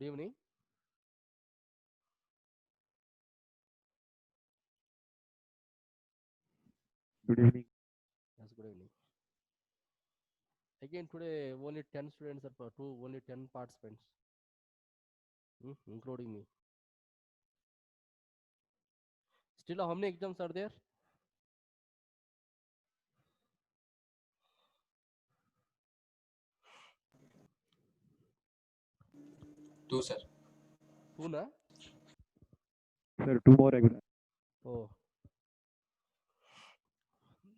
Good evening. Good evening. Yes, good evening. Again, today only 10 students are two, only 10 participants, including me. Still, how many exams are there? Two, sir. Two, na? Sir, two more exams. Oh,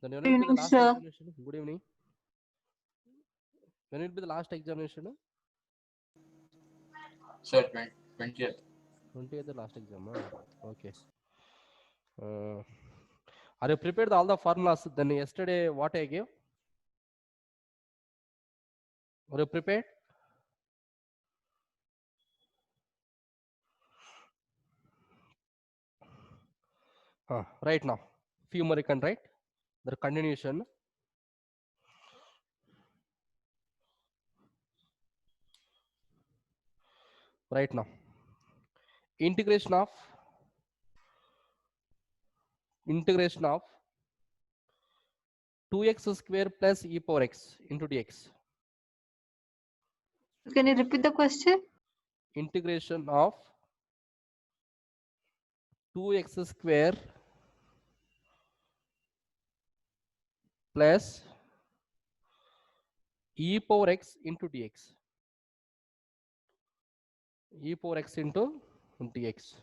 then when Good will be the evening, last sir. examination? Good evening. When will be the last examination? Sir, 20th. 20th the last exam. Okay. Are you prepared all the formulas? Then yesterday what I gave? Are you prepared? Right now. Few more you can write. The continuation. Right now. Integration of 2x square plus e power x into dx. Can you repeat the question? Integration of 2x square plus e power x into dx. E power x into dx.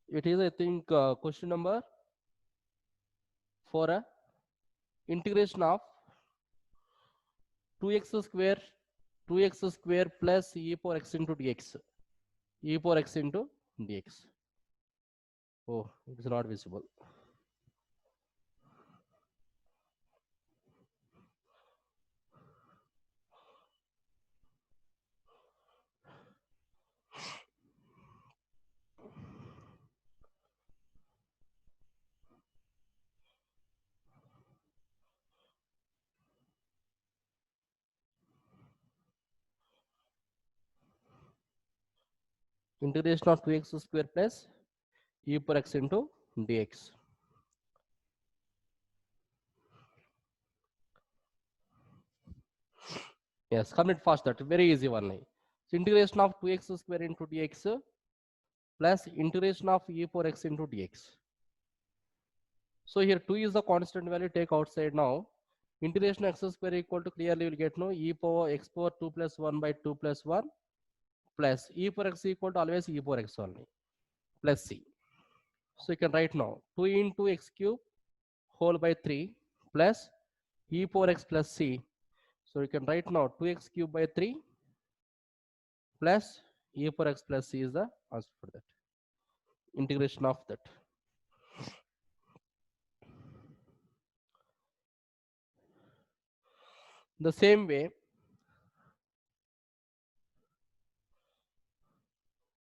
It is, I think, question number 4. Integration of 2x square plus e power x into dx. E power x into dx. Oh, it is not visible. Integration of 2x square plus e power x into dx. Yes, complete fast. That very easy one. So integration of 2x square into dx plus integration of e power x into dx. So here 2 is the constant value. Take outside now. Integration x square equal to, clearly will get no e power x power 2 plus 1 by 2 plus 1 plus e power x equal to always e power x only plus c. So you can write now 2 into x cube whole by 3 plus e power x plus c. So you can write now 2x cube by 3 plus e power x plus c is the answer for that. Integration of that. The same way,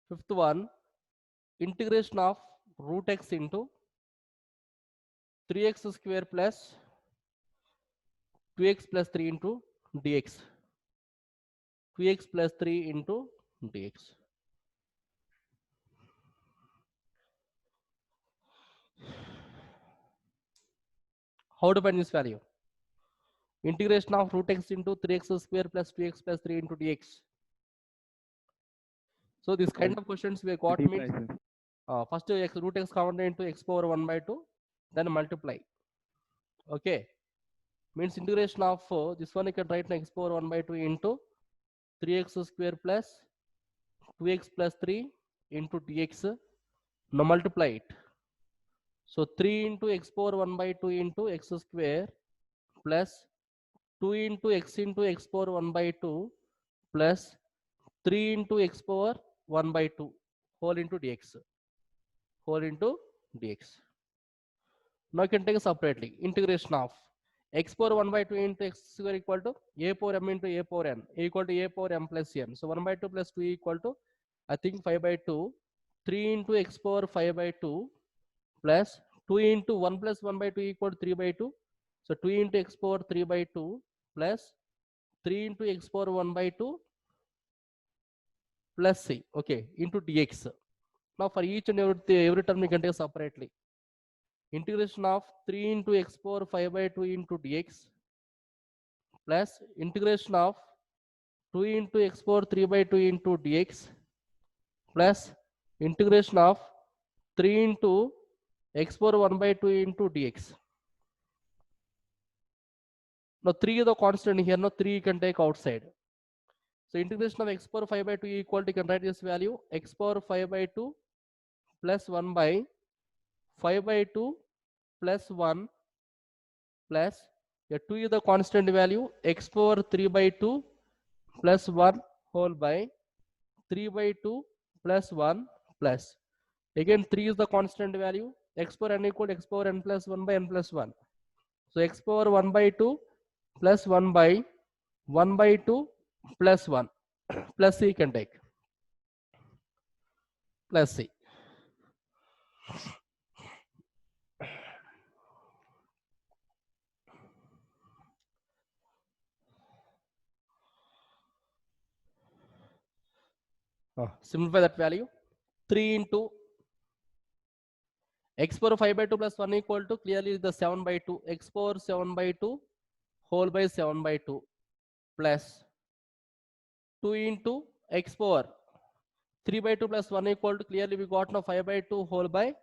fifth one, integration of root x into 3x square plus 2x plus 3 into dx. 2x plus 3 into dx. How to find this value? Integration of root x into 3x square plus 2x plus 3 into dx. So this kind of questions we got means first x root x convert into x power 1 by 2, then multiply. Okay, means integration of this one you can write x power 1 by 2 into 3x square plus 2x plus 3 into dx. Now multiply it. So 3 into x power 1 by 2 into x square plus 2 into x power 1 by 2 plus 3 into x power 1 by 2 whole into dx. Whole into dx. Now you can take separately. Integration of x power 1 by 2 into x square equal to a power m into a power n equal to a power m plus n. So 1 by 2 plus 2 equal to, I think, 5 by 2. 3 into x power 5 by 2 plus 2 into 1 plus 1 by 2 equal to 3 by 2. So 2 into x power 3 by 2 plus 3 into x power 1 by 2 plus c, okay, into dx. Now for each and every term you can take separately. Integration of 3 into x power 5 by 2 into dx plus integration of 2 into x power 3 by 2 into dx plus integration of 3 into x power 1 by 2 into dx. Now 3 is the constant here, now 3 you can take outside. So integration of x power 5 by 2 equal to, you can write this value, x power 5 by 2 plus 1 by 5 by 2 plus 1 plus, here 2 is the constant value, x power 3 by 2 plus 1 whole by 3 by 2 plus 1 plus, again 3 is the constant value, x power n equal to x power n plus 1 by n plus 1. So x power 1 by 2 plus 1 by 1 by 2 plus 1 plus c can take plus c. Simplify that value. 3 into x power 5 by 2 plus 1 equal to, clearly the 7 by 2, x power 7 by 2 whole by 7 by 2 plus 2 into x power 3 by 2 plus 1 equal to, clearly we got now 5 by 2 whole by,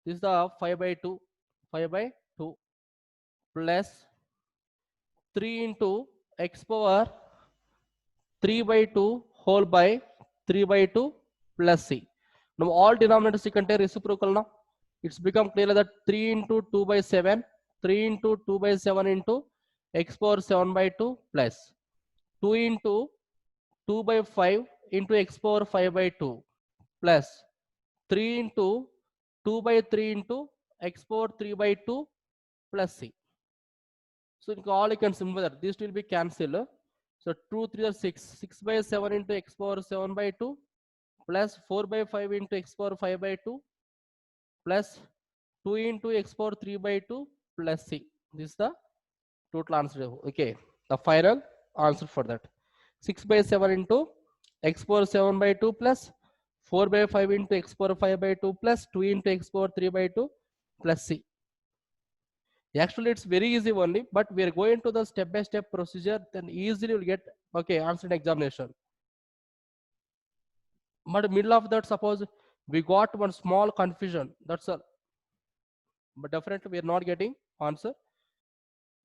this is the 5 by 2 plus 3 into x power 3 by 2 whole by 3 by 2 plus c. Now all denominators you can take reciprocal now. It's become clear that 3 into 2 by 7, 3 into 2 by 7 into x power 7 by 2 plus 2 into 2 by 5 into x power 5 by 2 plus 3 into 2 by 3 into x power 3 by 2 plus c. So in all you can simplify that. These will be cancelled. So 2 3 are 6. 6 by 7 into x power 7 by 2 plus 4 by 5 into x power 5 by 2 plus 2 into x power 3 by 2 plus c. This is the total answer. Okay, the final answer for that. 6 by 7 into x power 7 by 2 plus 4 by 5 into x power 5 by 2 plus 2 into x power 3 by 2 plus c. Actually it's very easy only, but we are going to the step by step procedure, then easily you'll get, okay, answer in examination. But middle of that, suppose we got one small confusion, that's all. But definitely we are not getting answer.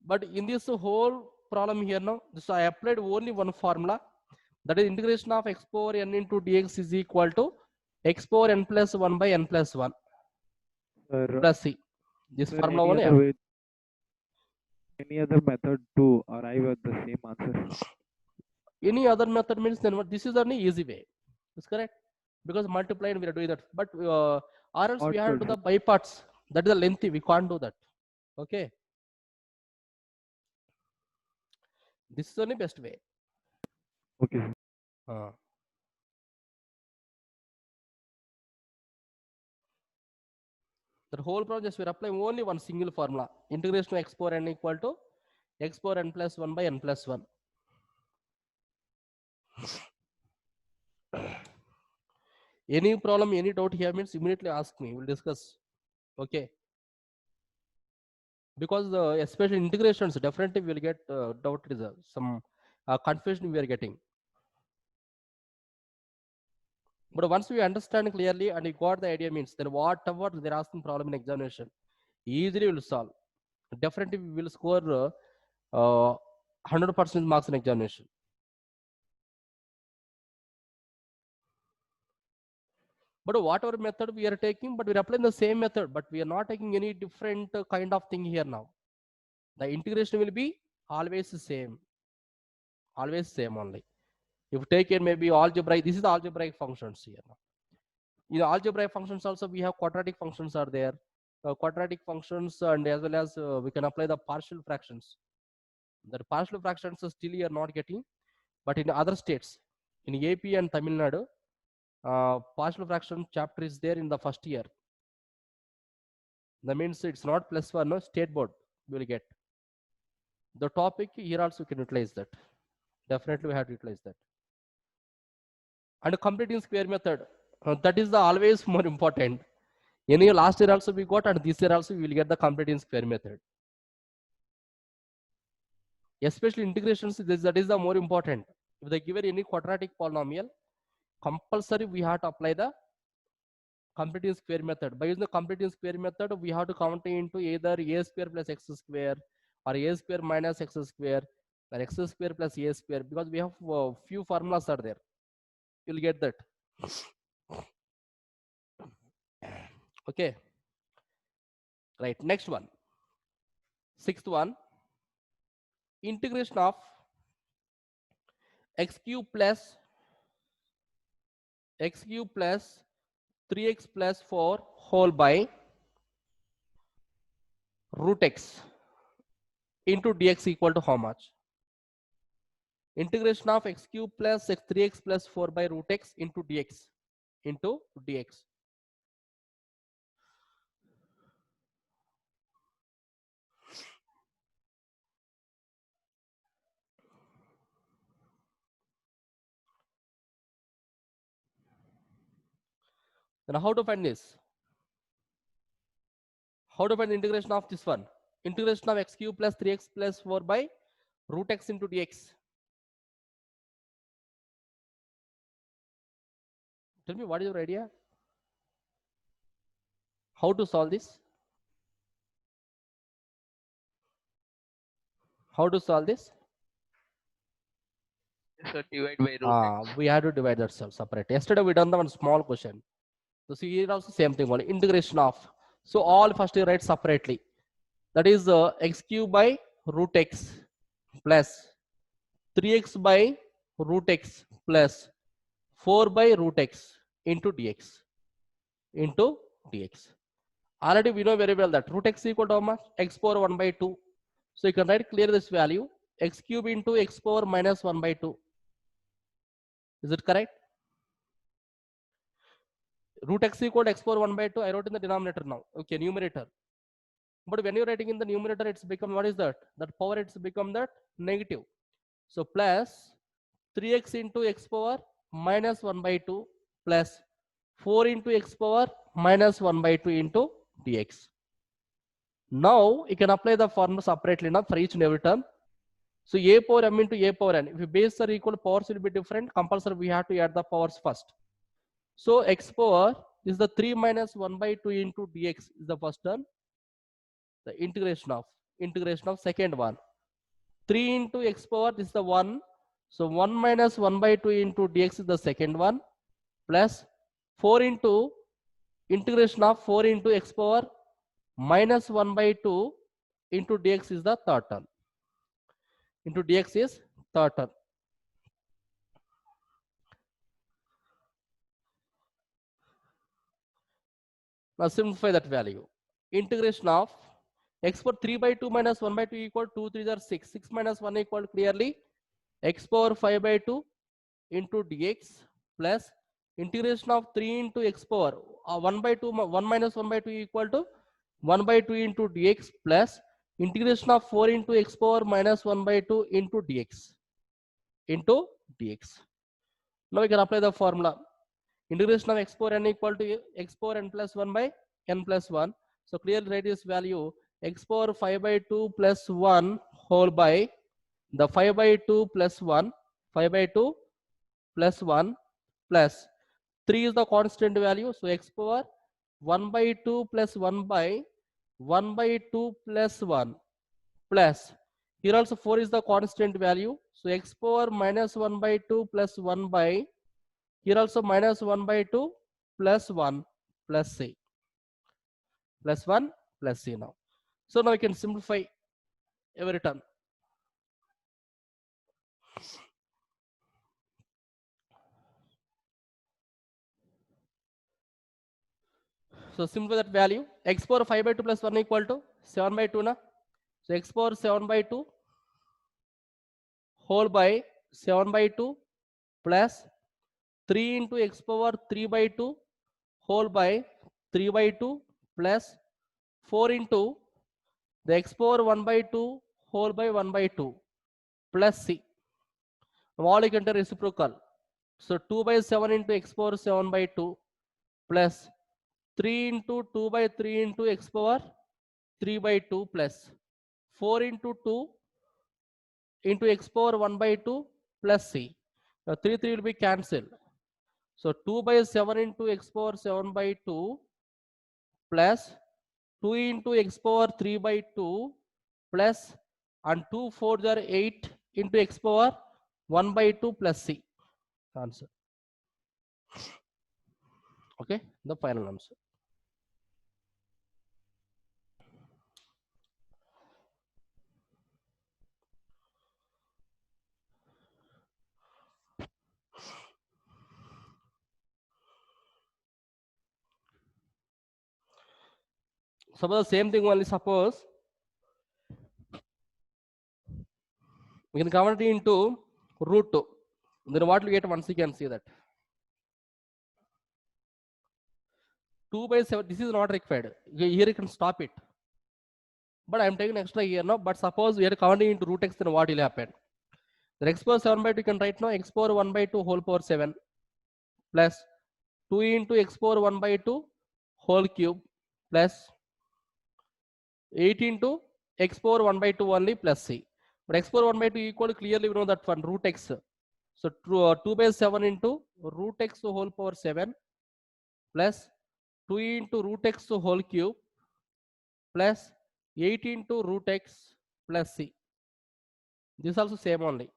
But in this whole problem here now, so I applied only one formula, that is integration of x power n into dx is equal to x power n plus 1 by n plus 1 Sir, plus c. This sir, formula any only. other way, any other method to arrive at the same answer? Any other method means then what? This is only easy way. It's correct, because multiply and we are doing that. But or else Not we have to sure, do the by parts. That is the lengthy. We can't do that. Okay. This is only best way. Okay, sir. The whole project we are applying only one single formula. Integration of x power n equal to x power n plus 1 by n plus 1. Any problem, any doubt here means immediately ask me. We'll discuss. Okay. Because especially integrations, definitely we will get doubt result, some confusion we are getting. But once we understand clearly and we got the idea means, then whatever they're asking problem in examination, easily we will solve. Definitely we will score 100% marks in examination. But whatever method we are taking, but we are applying the same method, but we are not taking any different kind of thing here now. The integration will be always the same. Always same only. If you take it maybe algebraic, this is the algebraic functions here now. In algebraic functions also we have quadratic functions are there. Quadratic functions, and as well as we can apply the partial fractions. The partial fractions still you are not getting, but in other states, in AP and Tamil Nadu, partial fraction chapter is there in the first year. That means it's not plus 1, no, state board you will get. The topic here also you can utilize that. Definitely we have to utilize that. And completing square method, that is the always more important. Any last year also we got, and this year also we will get the completing square method. Especially integrations, that is the more important. If they given any quadratic polynomial, compulsory we have to apply the completing square method. By using the completing square method, we have to count into either a square plus x square, or a square minus x square, or x square plus a square, because we have few formulas are there. You'll get that. Okay. Right. Next one. Sixth one. Integration of x cube plus 3x plus 4 whole by root x into dx equal to how much? Integration of x cube plus 3x plus 4 by root x into dx. Then how to find this? How to find the integration of this one? Integration of x cube plus 3x plus 4 by root x into dx. Tell me, what is your idea? How to solve this? How to solve this? So divide by root x. We have to divide that separate. Yesterday we done the one small question. So see here also same thing only, integration of. So all first you write separately. That is x cube by root x plus 3x by root x plus 4 by root x into dx. Already we know very well that root x equal to how much? X power 1 by 2. So you can write clear this value, x cube into x power minus 1 by 2. Is it correct? Root x equal to x power 1 by 2, I wrote in the denominator now. Okay, numerator. But when you're writing in the numerator, it's become, what is that? That power, it's become that negative. So plus 3x into x power minus 1 by 2 plus 4 into x power minus 1 by 2 into dx. Now you can apply the formula separately now for each and every term. So a power m into a power n. If you base are equal, powers will be different. Compulsory we have to add the powers first. So x power is the 3 minus 1 by 2 into dx is the first term. The integration of second one. 3 into x power is the 1. So 1 minus 1 by 2 into dx is the second one. Plus 4 into integration of 4 into x power minus 1 by 2 into dx is the third term. Into dx is third term. Now simplify that value. Integration of x power 3 by 2 minus 1 by 2 equal 2 3 are 6. 6 minus 1 equal clearly x power 5 by 2 into dx plus integration of 3 into x power 1 by 2 1 minus 1 by 2 equal to 1 by 2 into dx plus integration of 4 into x power minus 1 by 2 into dx. Now we can apply the formula. Integration of x power n equal to x power n plus 1 by n plus 1. So clearly write this value x power 5 by 2 plus 1 whole by the 5 by 2 plus 1, 5 by 2 plus 1 plus 3 is the constant value. So x power 1 by 2 plus 1 by 1 by 2 plus 1 plus here also 4 is the constant value. So x power minus 1 by 2 plus 1 by here also minus 1 by 2 plus 1 plus c. Plus 1 plus c now. So now we can simplify every term. So simplify that value. X power 5 by 2 plus 1 equal to 7 by 2 na. So x power 7 by 2 whole by 7 by 2 plus 3 into x power 3 by 2 whole by 3 by 2 plus 4 into the x power 1 by 2 whole by 1 by 2 plus c. All you can do reciprocal. So 2 by 7 into x power 7 by 2 plus 3 into 2 by 3 into x power 3 by 2 plus 4 into 2 into x power 1 by 2 plus c. Now 3 will be cancelled. So 2 by 7 into x power 7 by 2 plus 2 into x power 3 by 2 plus and 2 4s are 8 into x power 1 by 2 plus c. Answer. Okay, the final answer. Suppose the same thing only, suppose we can convert it into root 2. Then what we get once you can see that 2 by 7, this is not required. Here you can stop it. But I am taking extra here now. But suppose we are converting into root x, then what will happen? The x power 7 by 2 you can write now x power 1 by 2 whole power 7 plus 2 into x power 1 by 2 whole cube plus 8 into x power 1 by 2 only plus c. But x power 1 by 2 equal, clearly we know that one root x. So 2 by 7 into root x whole power 7 plus 2 into root x whole cube plus 8 into root x plus c. This also same only.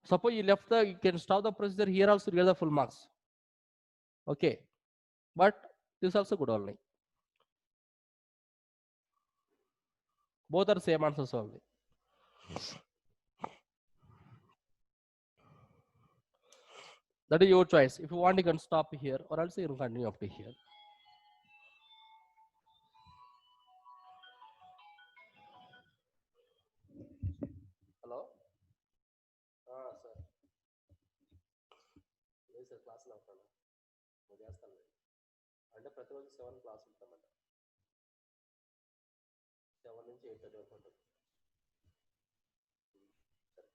Suppose you left the, you can stop the procedure here also, you get the full marks. Okay, but this also good only. Both are same answers only. That is your choice. If you want, you can stop here, or else you can continue up to here. Hello? Sir. Yes, sir. Class లో ఉంటాను. నేను చేస్తాను. అంటే ప్రతిరోజు 7 class ఉంటామంట. 7 నుంచి 8:30 వరకు ఉంటుంది. సరే.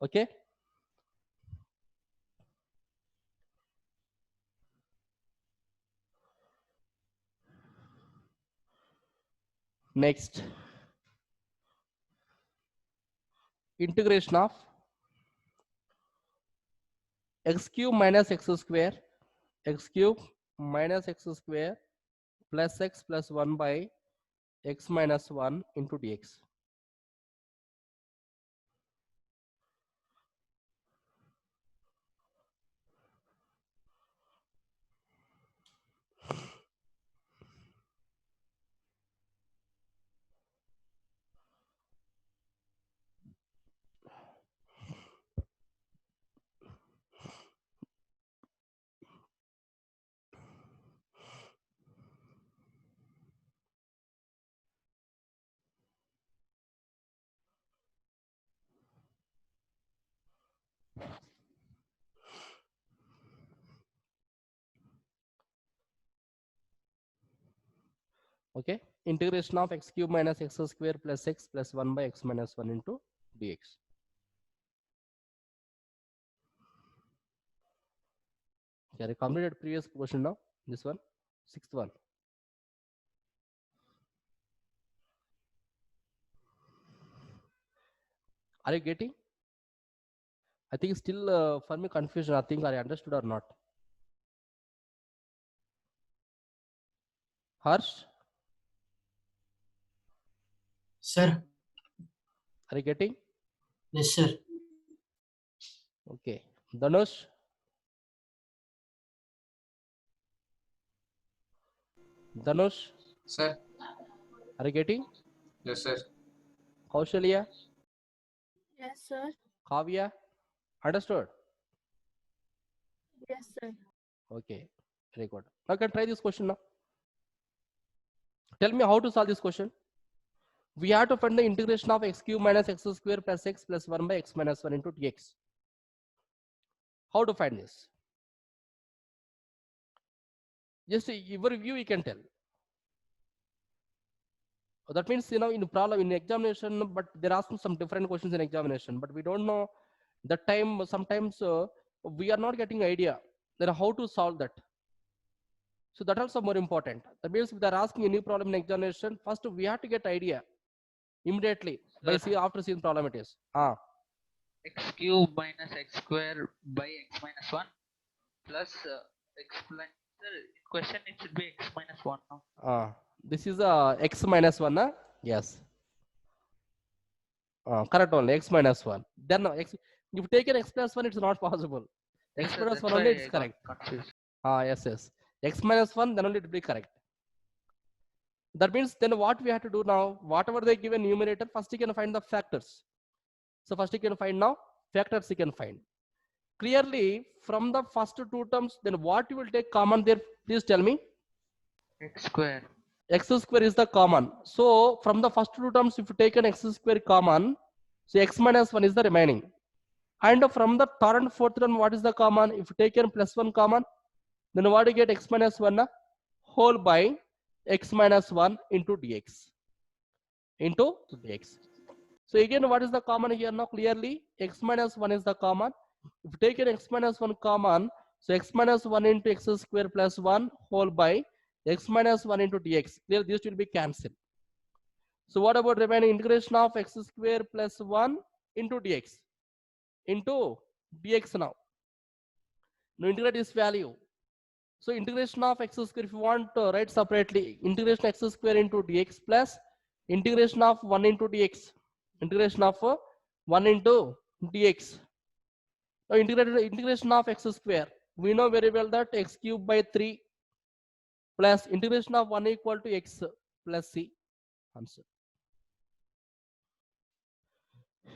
Okay. Next, integration of x cube minus x square, x cube minus x square plus x plus 1 by x minus 1 into dx. Okay, integration of x cube minus x square plus x plus 1 by x minus 1 into dx. Okay, I completed previous question now. This one, sixth one. Are you getting? I think still for me confusion. I think I understood or not. Harsh, Sir, are you getting? yes, sir. Okay. Dhanush, Dhanush, Sir. are you getting? Yes, sir. Kaushalya, Yes, sir. Kavya, understood? Yes, sir. Okay, very good. Now I can try this question now. Tell me how to solve this question. We have to find the integration of x cube minus x square plus x plus 1 by x minus 1 into dx. How to find this? Just your view you can tell. That means, you know, in problem in examination, but they're asking some different questions in examination, but we don't know the time. Sometimes we are not getting idea then how to solve that. So that also more important. That means if they're asking a new problem in examination, first we have to get idea immediately by Sir. after seeing problem it is. X cube minus x square by x minus 1 plus x plus. Sir, in question it should be x minus 1 now. This is x minus 1. Yes. Correct only, x minus 1. Then x, if you take an x plus 1, it's not possible. Yes, X sir, minus that's 1 only why it's I got correct. confused. Yes. X minus 1, then only it will be correct. That means then what we have to do now, whatever they give a numerator, first you can find the factors. So first you can find now, factors you can find. Clearly, from the first two terms, then what you will take common there, please tell me. X square. X square is the common. So from the first two terms, if you take an x square common, so x minus 1 is the remaining. And from the third and fourth term, what is the common? If you take an plus 1 common, then what do you get? X minus 1 whole by x minus 1 into dx. Into dx. So again, what is the common here now? Clearly, x minus 1 is the common. If you take an x minus 1 common, so x minus 1 into x square plus 1 whole by x minus 1 into dx. Clear, this will be cancelled. So what about remaining integration of x square plus 1 into dx? Into dx now. Now integrate this value. So integration of x square, if you want to write separately, integration x square into dx plus integration of 1 into dx. Integration of 1 into dx. Now integration of x square. We know very well that x cube by 3 plus integration of 1 equal to x plus c. Answer.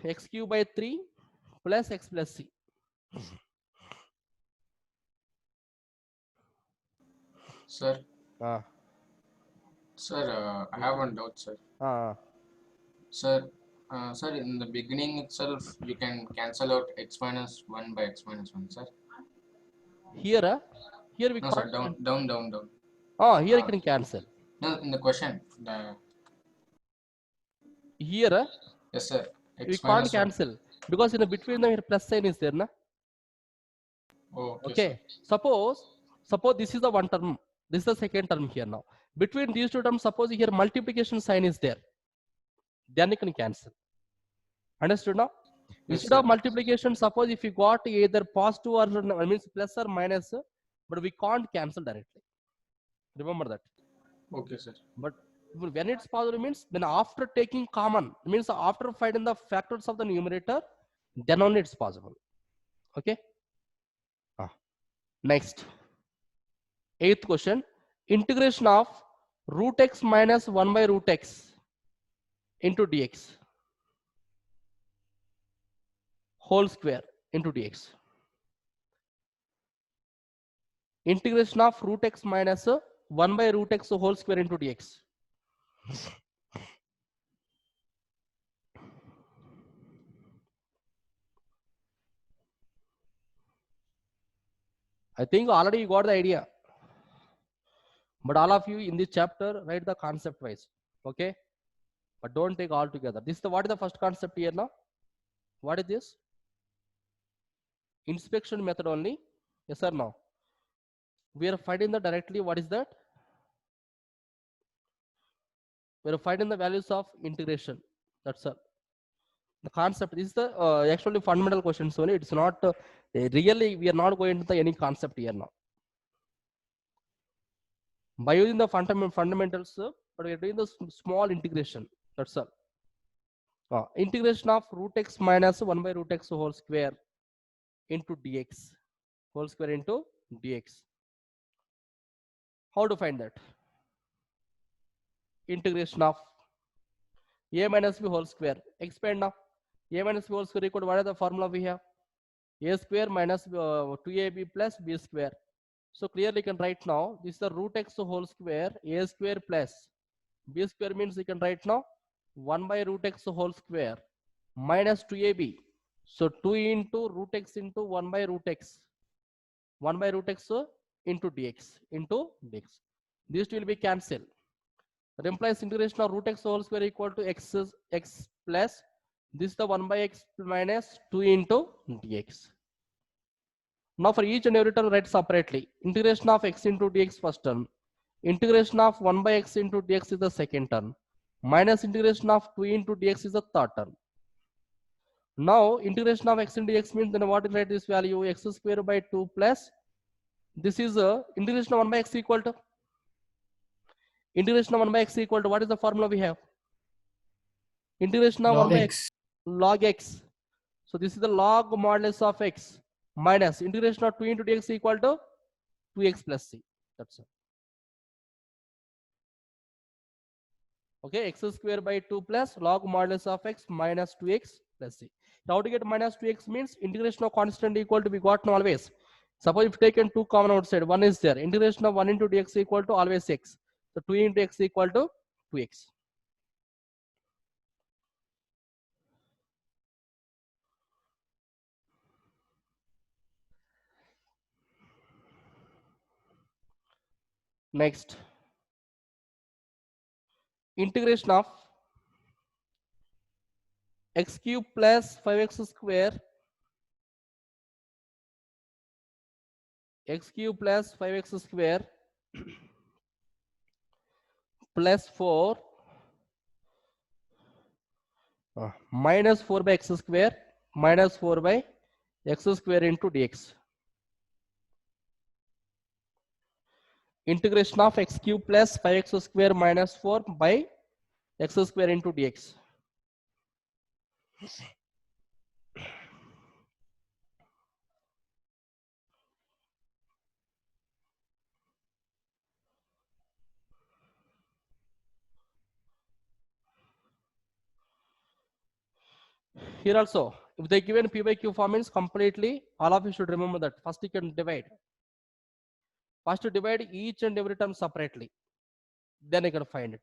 X cube by 3 plus x plus c. Sir, Ah. sir, I have one doubt, sir. Sir, in the beginning itself, you can cancel out x minus 1 by x minus 1, sir. Here we No, can't. sir, down. Here you can cancel. No, in the question, Here yes, sir. we X can't minus 1. cancel because in the between the plus sign is there, na? Oh, Okay. Suppose this is the one term. This is the second term here now. Between these two terms, suppose here multiplication sign is there. Then you can cancel. Understood now? Yes, Instead of sir. multiplication, suppose if you got either positive or means plus or minus, but we can't cancel directly. Remember that. Okay, sir. But when it's positive means then after taking common, means after finding the factors of the numerator, then only it's possible. Okay. Next. 8th question. Integration of root x minus 1 by root x into dx whole square into dx. Integration of root x minus 1 by root x whole square into dx. I think already you got the idea. But all of you in this chapter write the concept wise. Okay. But don't take all together. This is what is the first concept here now? What is this? Inspection method only. Yes or no? We are finding the directly. What is that? We are finding the values of integration. That's all. The concept is the actually fundamental questions only. It's not really we are not going to any concept here now. By using the fundamentals, but we are doing the small integration. That's all. Integration of root x minus 1 by root x whole square into dx. Whole square into dx. How to find that? Integration of a minus b whole square. Expand now. A minus b whole square equal to what is the formula we have? A square minus 2ab plus b square. So clearly you can write now, this is the root x whole square, a square plus b square means you can write now 1 by root x whole square minus 2ab. So 2 into root x into 1 by root x. 1 by root x into dx. These two will be cancelled. That implies integration of root x whole square equal to x plus this is the 1 by x minus 2 into dx. Now for each and every term write separately. Integration of x into dx first term. Integration of 1 by x into dx is the second term. Minus integration of 2 into dx is the third term. Now integration of x into dx means then what is write this value x square by 2 plus this is integration of 1 by x equal to integration of 1 by x equal to what is the formula we have? Integration of 1 Log by x x. log x. So this is the log modulus of x minus integration of 2 into dx equal to 2x plus c. That's all. Okay, x square by 2 plus log modulus of x minus 2x plus c. How to get minus 2x means integration of constant equal to be gotten always. Suppose if taken 2 common outside, 1 is there. Integration of 1 into dx equal to always x. So 2 into x equal to 2x. Next, integration of x cube plus 5x square x cube plus 5x square plus 4 minus 4 by x square minus 4 by x square into dx. Integration of x cube plus 5x square minus 4 by x square into dx. Here also, if they given p by q form means completely, all of you should remember that. First you can divide. First to divide each and every term separately. Then you can find it.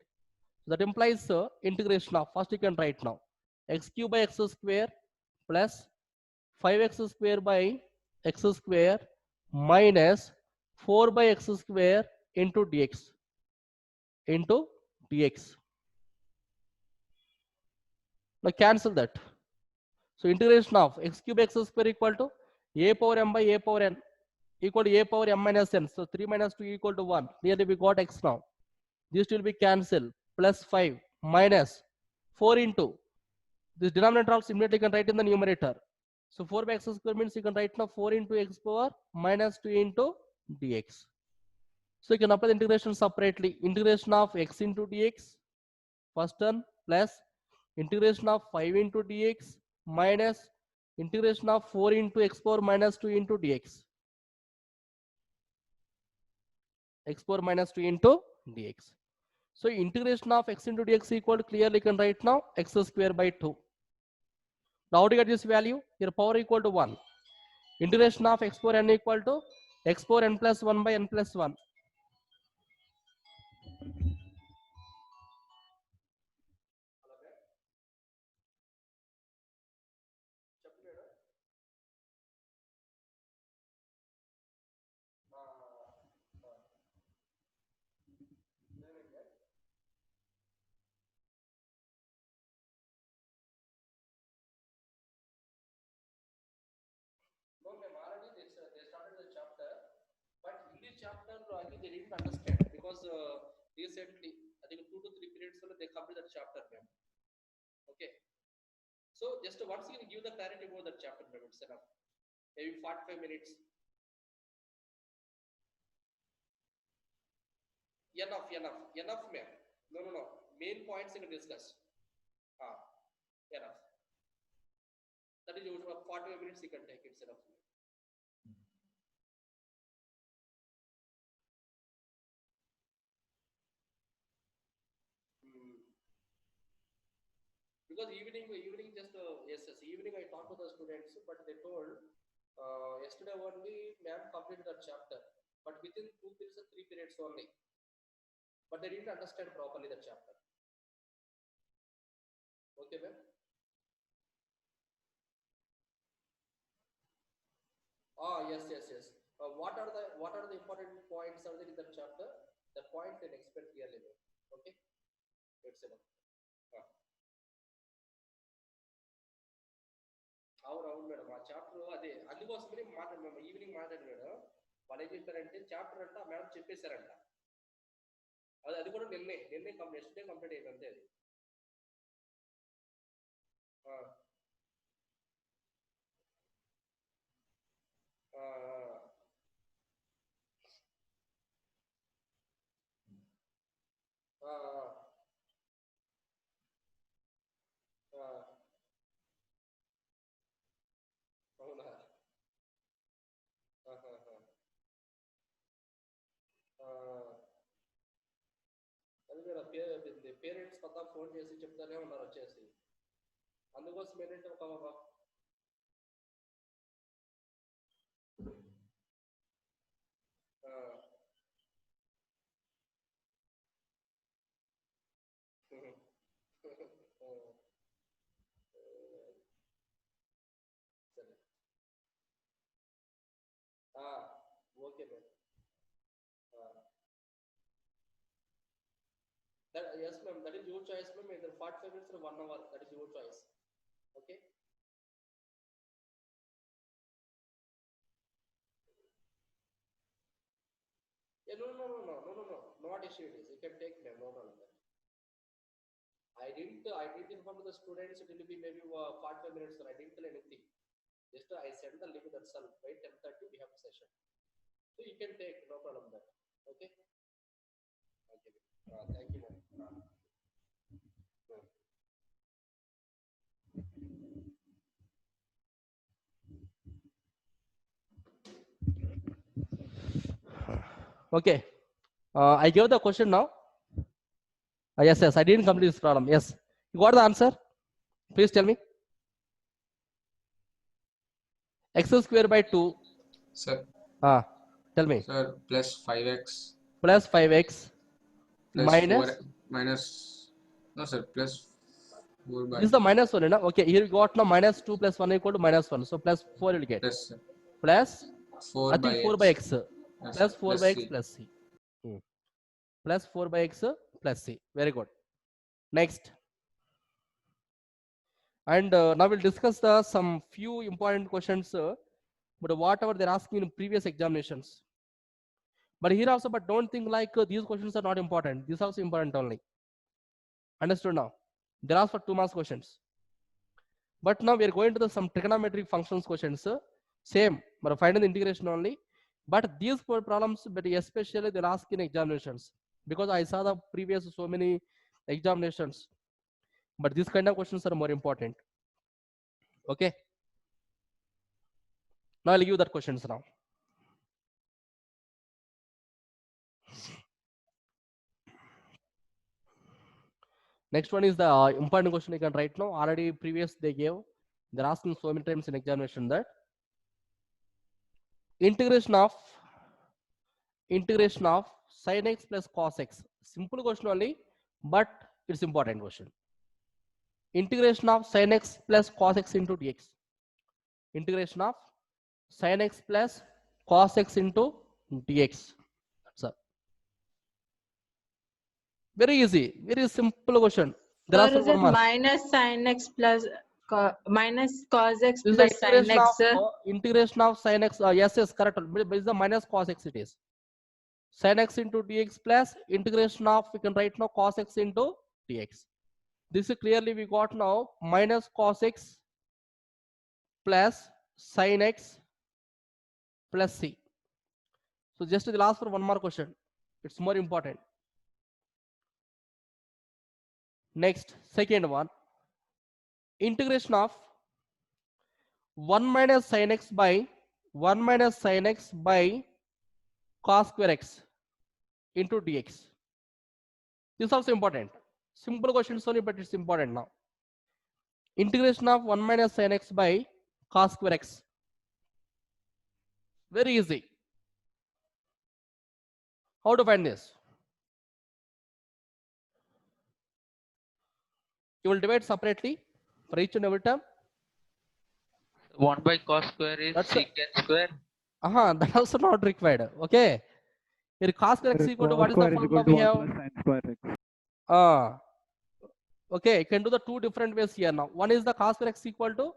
That implies integration of, first you can write now, x cube by x square plus 5x square by x square minus 4 by x square into dx. Now cancel that. So integration of x cube x square equal to a power m by a power n equal to a power m minus n. So 3 minus 2 equal to 1. Clearly we got x now. This will be cancelled. Plus 5 minus 4 into this denominator also immediately you can write in the numerator. So 4 by x square means you can write now 4 into x power minus 2 into dx. So you can apply the integration separately. Integration of x into dx first term plus integration of 5 into dx minus integration of 4 into x power minus 2 into dx. X power minus 2 into dx. So integration of x into dx equal to clearly you can write now x square by 2. Now how to get this value? Your power equal to 1. Integration of x power n equal to x power n plus 1 by n plus 1. No, ma'am, already they started the chapter, but in this chapter, they didn't understand because recently, I think 2 to 3 periods they complete that chapter, ma'am. Okay. So just once you give the clarity about that chapter, ma'am, it's enough. Maybe 45 minutes. Enough, ma'am. No. Main points you can discuss. Enough. That is 45 minutes you can take. It's enough. Because evening just yes, evening I talked to the students, but they told yesterday only ma'am completed that chapter, but within 2 periods or 3 periods only. But they didn't understand properly the chapter. Okay, ma'am. Yes. What are the important points are there in that chapter? The point and explain clearly, ma'am. Okay, it's enough. అవును madam ఆ chapter అదే అందుకోసమని మాట్లాడు evening మాట్లాడు madam వాళ్ళు ఏం చెప్పారంటే chapter అంటే ఆ మేడం చెప్పేశారంట అది కూడా నిన్నే నెక్స్ట్ డే కంప్లీట్ అయింది అంతే అది అవునా అది మేడం పేరెంట్స్ కొత్త ఫోన్ చేసి చెప్తానే ఉన్నారు వచ్చేసి అందుకోసం ఏంటంటే ఒక సరే okay madam yes ma'am, that is your choice ma'am, either 45 minutes or 1 hour, that is your choice. Okay, yeah, no, not issue it is, you can take ma'am, no problem. I didn't inform the students it will be maybe 45 minutes, or I didn't tell anything, just I sent the link, that's all. By 10:30 we have a session, so you can take, no problem that. Okay, thank you ma'am. Okay, I gave the question now. Yes, I didn't complete this problem. Yes, you got the answer? Please tell me. X square by 2. Sir. Tell me. Sir, plus 5x. Plus 5x. Plus minus. 4 minus. No sir, plus 4 by. This is the minus one, no? Okay, here we got now minus 2 plus 1 equal to minus 1. So plus 4 will get. Plus. Plus 4 I think by 4 x. by x. Yes, Plus 4 plus by x C. plus c. Plus 4 by x plus c. Very good. Next. And now we'll discuss some few important questions, but whatever they're asking in previous examinations. But here also, but don't think like these questions are not important. These are also important only. Understood now? There are for 2 marks questions. But now we are going to the some trigonometric functions questions. Same, but finding the integration only. But these problems, but especially they'll ask in examinations, because I saw the previous so many examinations. But these kind of questions are more important. Okay. Now I'll give that questions now. Next one is the important question you can write now. Already previous they gave. They're asking so many times in examination that integration of sin x plus cos x. Simple question only, but it's important question. Integration of sin x plus cos x into dx. Integration of sin x plus cos x into dx. That's all. Very easy, very simple question. There are Sir, one mark. minus sin x plus minus cos x This is the plus sin integration x, of sir. integration of sin x. Yes, correct. But it's the minus cos x it is. Sin x into dx plus integration of, we can write now cos x into dx. This is clearly we got now minus cos x plus sin x plus c. So just the last for one more question. It's more important. Next, second one. Integration of 1 minus sin x by 1 minus sin x by cos square x into dx. This is also important. Simple questions only, but it's important now. Integration of 1 minus sin x by cos square x. Very easy. How to find this? You will divide separately for each and every term. 1 by cos square is That's secant square. that also not required. Okay. Here cos square x Sir, equal to cos what is the square is formula equal to we 1 have? plus sin square x. Okay, you can do the two different ways here now. One is the cos square x equal to,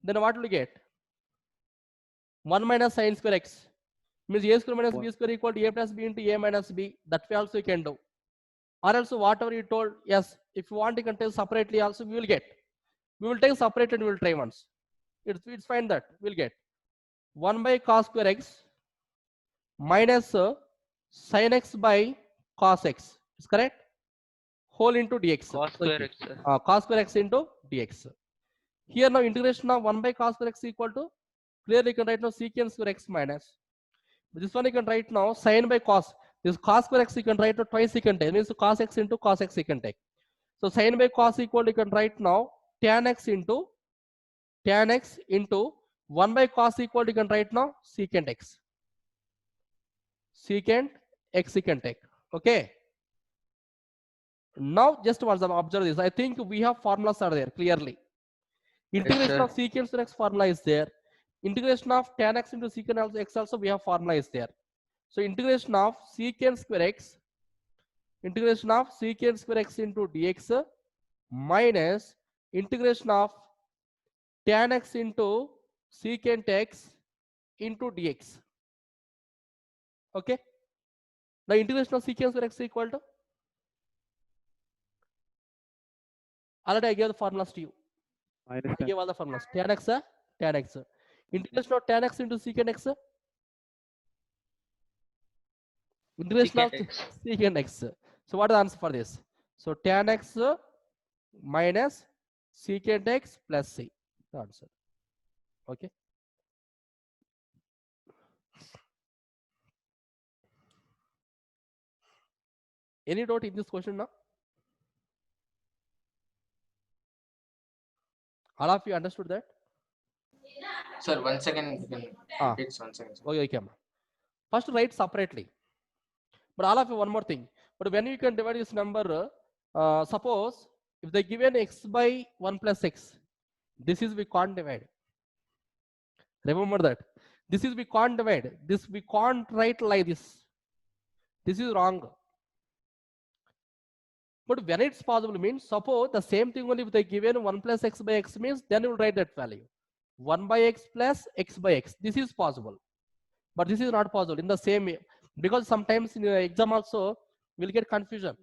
then what will you get? 1 minus sin square x. Means a square minus b One. square equal to a plus b into a minus b. That way also you can do. Or else whatever you told, yes, if you want to take separately also we will get. We will take separate and we will try once. It's fine that we'll get 1 by cos square x minus sin x by cos x. Is correct? Whole into dx. Cos square x, sir. Cos square x into dx. Here now integration of 1 by cos square x equal to, clearly you can write now secant square x minus. This one you can write now sin by cos. This cos square x you can write now twice secant x. Means cos x into cos x secant x. So sin by cos equal to, you can write now tan x into 1 by cos equal to, you can write now secant x. Secant x secant x. Okay. Now just once observe this. I think we have formulas are there clearly. Integration sir. of secant square x formula is there. Integration of tan x into secant x also we have formula is there. So integration of secant square x into dx minus integration of tan x into secant x into dx. Okay. Now integration of secant square x equal to, already I gave the formulas to you. Minus I tan. gave all the formulas. Tan x, integration of tan x into secant x, integration of Secant x. secant x. So what is the answer for this? So tan x minus secant x plus c. The answer. Okay. Any doubt in this question now? All of you understood that? Sir, 1 second, you can Ah. repeat 1 second. Sir. Okay, okay. First write separately. But all of you one more thing. But when you can divide this number, suppose if they given x by 1 plus x, this is we can't divide. Remember that. This is we can't divide. This we can't write like this. This is wrong. But when it's possible means, suppose the same thing only if they given 1 plus x by x means, then you will write that value. 1 by x plus x by x. This is possible. But this is not possible in the same way. Because sometimes in the exam also we'll get confusion.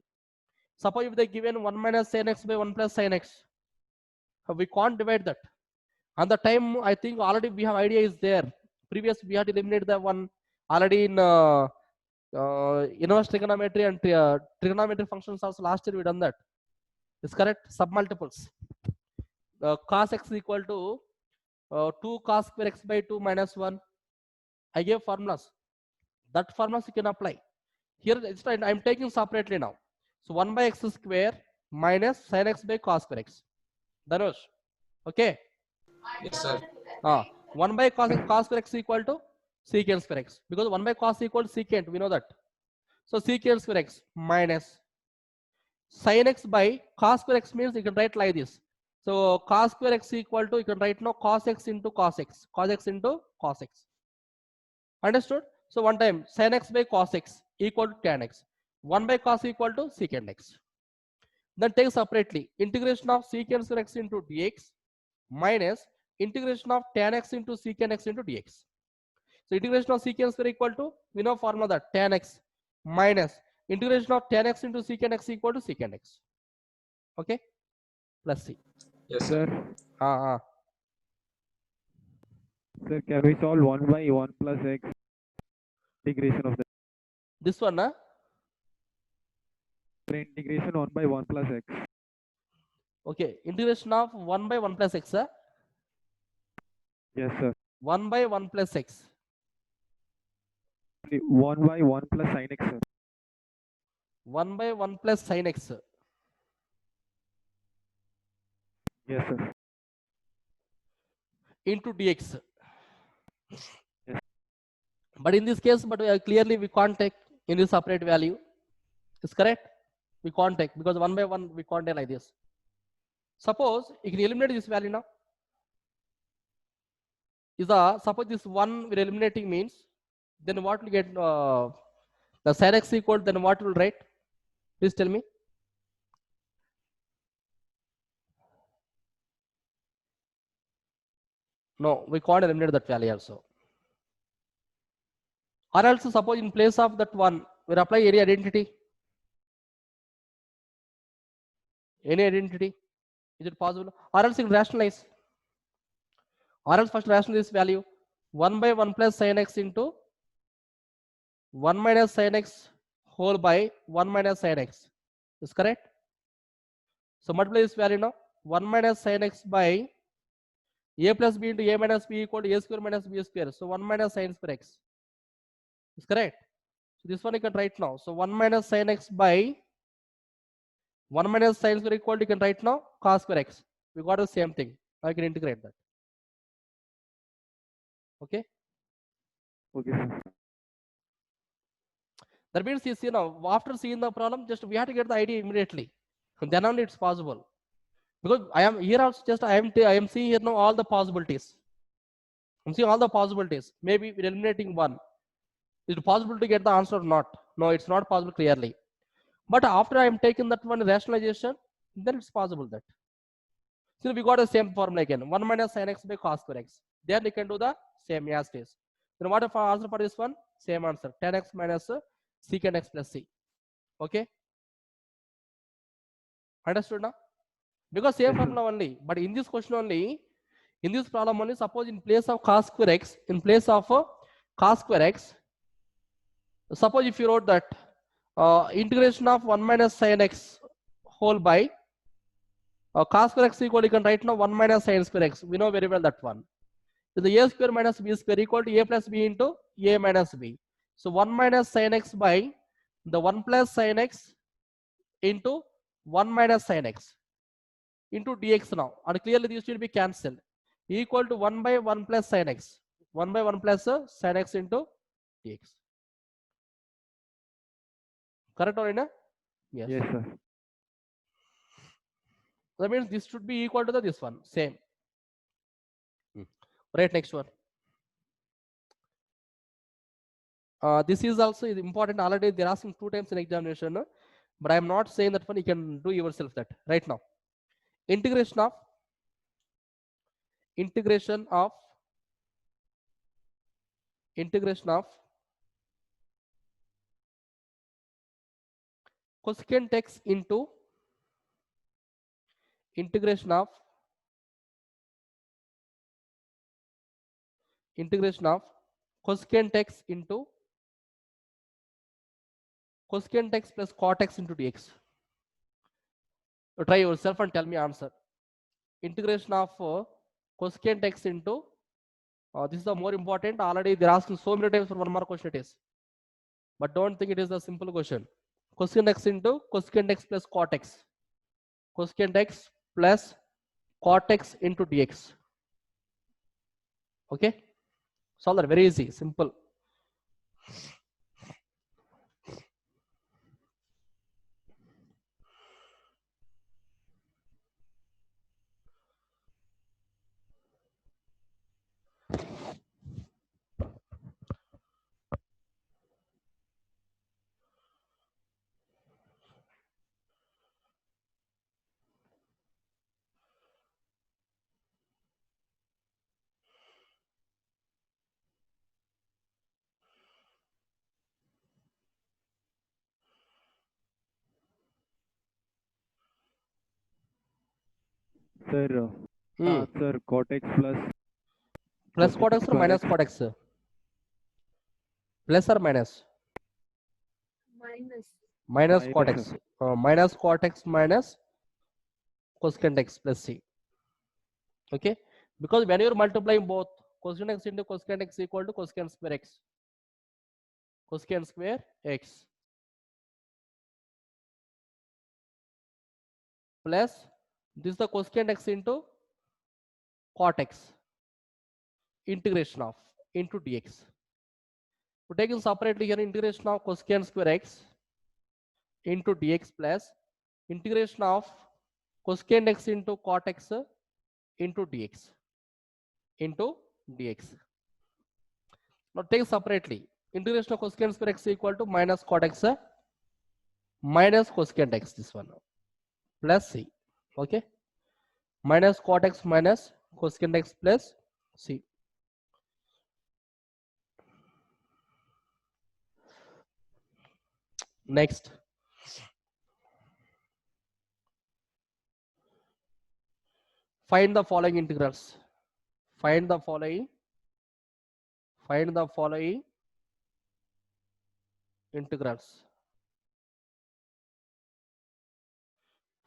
Suppose if they given 1 minus sin x by 1 plus sin x, we can't divide that. And the time I think already we have idea is there. Previous we had eliminated the one already in inverse trigonometry and trigonometry functions also last year we done that. Is correct? Submultiples. Cos x equal to 2 cos square x by 2 minus 1. I gave formulas. That formulas you can apply. Here it's right, I'm taking separately now. So 1 by x square minus sin x by cos square x. Dhanush. Okay. Yes, sir. 1 by cos square x equal to secant square x. Because 1 by cos equal to secant, we know that. So secant square x minus sin x by cos square x means you can write like this. So cos square x equal to, you can write now cos x into cos x. Cos x into cos x. Understood? So one time sin x by cos x equal to tan x. 1 by cos equal to secant x. Then take separately integration of secant square x into dx minus integration of tan x into secant x into dx. So integration of secant square equal to, we know formula that tan x minus integration of tan x into secant x equal to secant x. Okay, plus c. Yes, sir. Sir, sir, can we solve 1 by 1 plus x integration of the This one, integration 1 by 1 plus x? okay, integration of 1 by 1 plus x. Yes, sir. 1 by 1 plus x. 1 by 1 plus sin x, sir. 1 by 1 plus sin x. Yes, sir. Into dx. Yes. But in this case, but clearly we can't take in the separate value. Is correct? We can't take because 1 by 1 we can't take like this. Suppose you can eliminate this value now. Suppose this 1 we're eliminating means, then what will get the sin x equal, then what will write? Please tell me. No, we can't eliminate that value also. Or else suppose in place of that 1, we apply any identity. Any identity. Is it possible? Or else you can rationalize. Or else first rationalize this value. 1 by 1 plus sin x into 1 minus sin x whole by 1 minus sin x. Is correct? So multiply this value now. 1 minus sin x by a plus b into a minus b equal to a square minus b square. So 1 minus sin square x. Is correct? So this one you can write now. So 1 minus sin x by 1 minus sin square equal to, you can write now, cos square x. We got the same thing. Now you can integrate that. Okay? Okay, sir. That means you see now, after seeing the problem, just we have to get the idea immediately. Then only it's possible. Because I am here also just I am seeing here now all the possibilities. I'm seeing all the possibilities. Maybe we're eliminating one. Is it possible to get the answer or not? No, it's not possible clearly. But after I am taking that one rationalization, then it's possible that. So we got the same formula again. 1 minus sin x by cos square x. Then you can do the same as it is. Then what if answer for this one? Same answer. 10x minus secant x plus c. Okay? Understood now? Because same formula only. But in this question only, in this problem only, suppose in place of cos square x, cos square x, suppose if you wrote that integration of 1 minus sin x whole by cos square x equal, you can write now 1 minus sin square x. We know very well that one. So the a square minus b square equal to a plus b into a minus b. So 1 minus sin x by the 1 plus sin x into 1 minus sin x into dx now. And clearly these will be cancelled. Equal to 1 by 1 plus sin x. 1 by 1 plus sin x into dx. Correct or not? Yes. Yes, sir. That means this should be equal to this one. Same. Right, next one. This is also important. Already they're asking 2 times in examination. But I'm not saying that one. You can do yourself that right now. Integration of cosecant x into integration of cosecant x into cosecant x plus cot x into dx. So try yourself and tell me answer. Integration of cosecant x into this is the more important. Already they're asking so many times for 1 more question it is. But don't think it is a simple question. Cosecant x into cosecant x plus cot x. Cosecant x plus cot x into dx. Okay? Solve that, very easy, simple. Sir, sir, cot x Plus cot x or minus cot x? Plus or minus? Minus cot x. Minus cot x minus cosecant x plus c. Okay? Because when you're multiplying both, cosecant x into cosecant x equal to cosecant square x. Cosecant square x. Plus this is the cosecant x into cot x. Integration of into dx. We're taking separately here integration of cosecant square x into dx plus integration of cosecant x into cot x into dx. Now take separately. Integration of cosecant square x equal to minus cot x minus cosecant x, this one, plus c. Okay. Minus cot x minus cosecant x plus c. Next. Find the following integrals. Find the following integrals.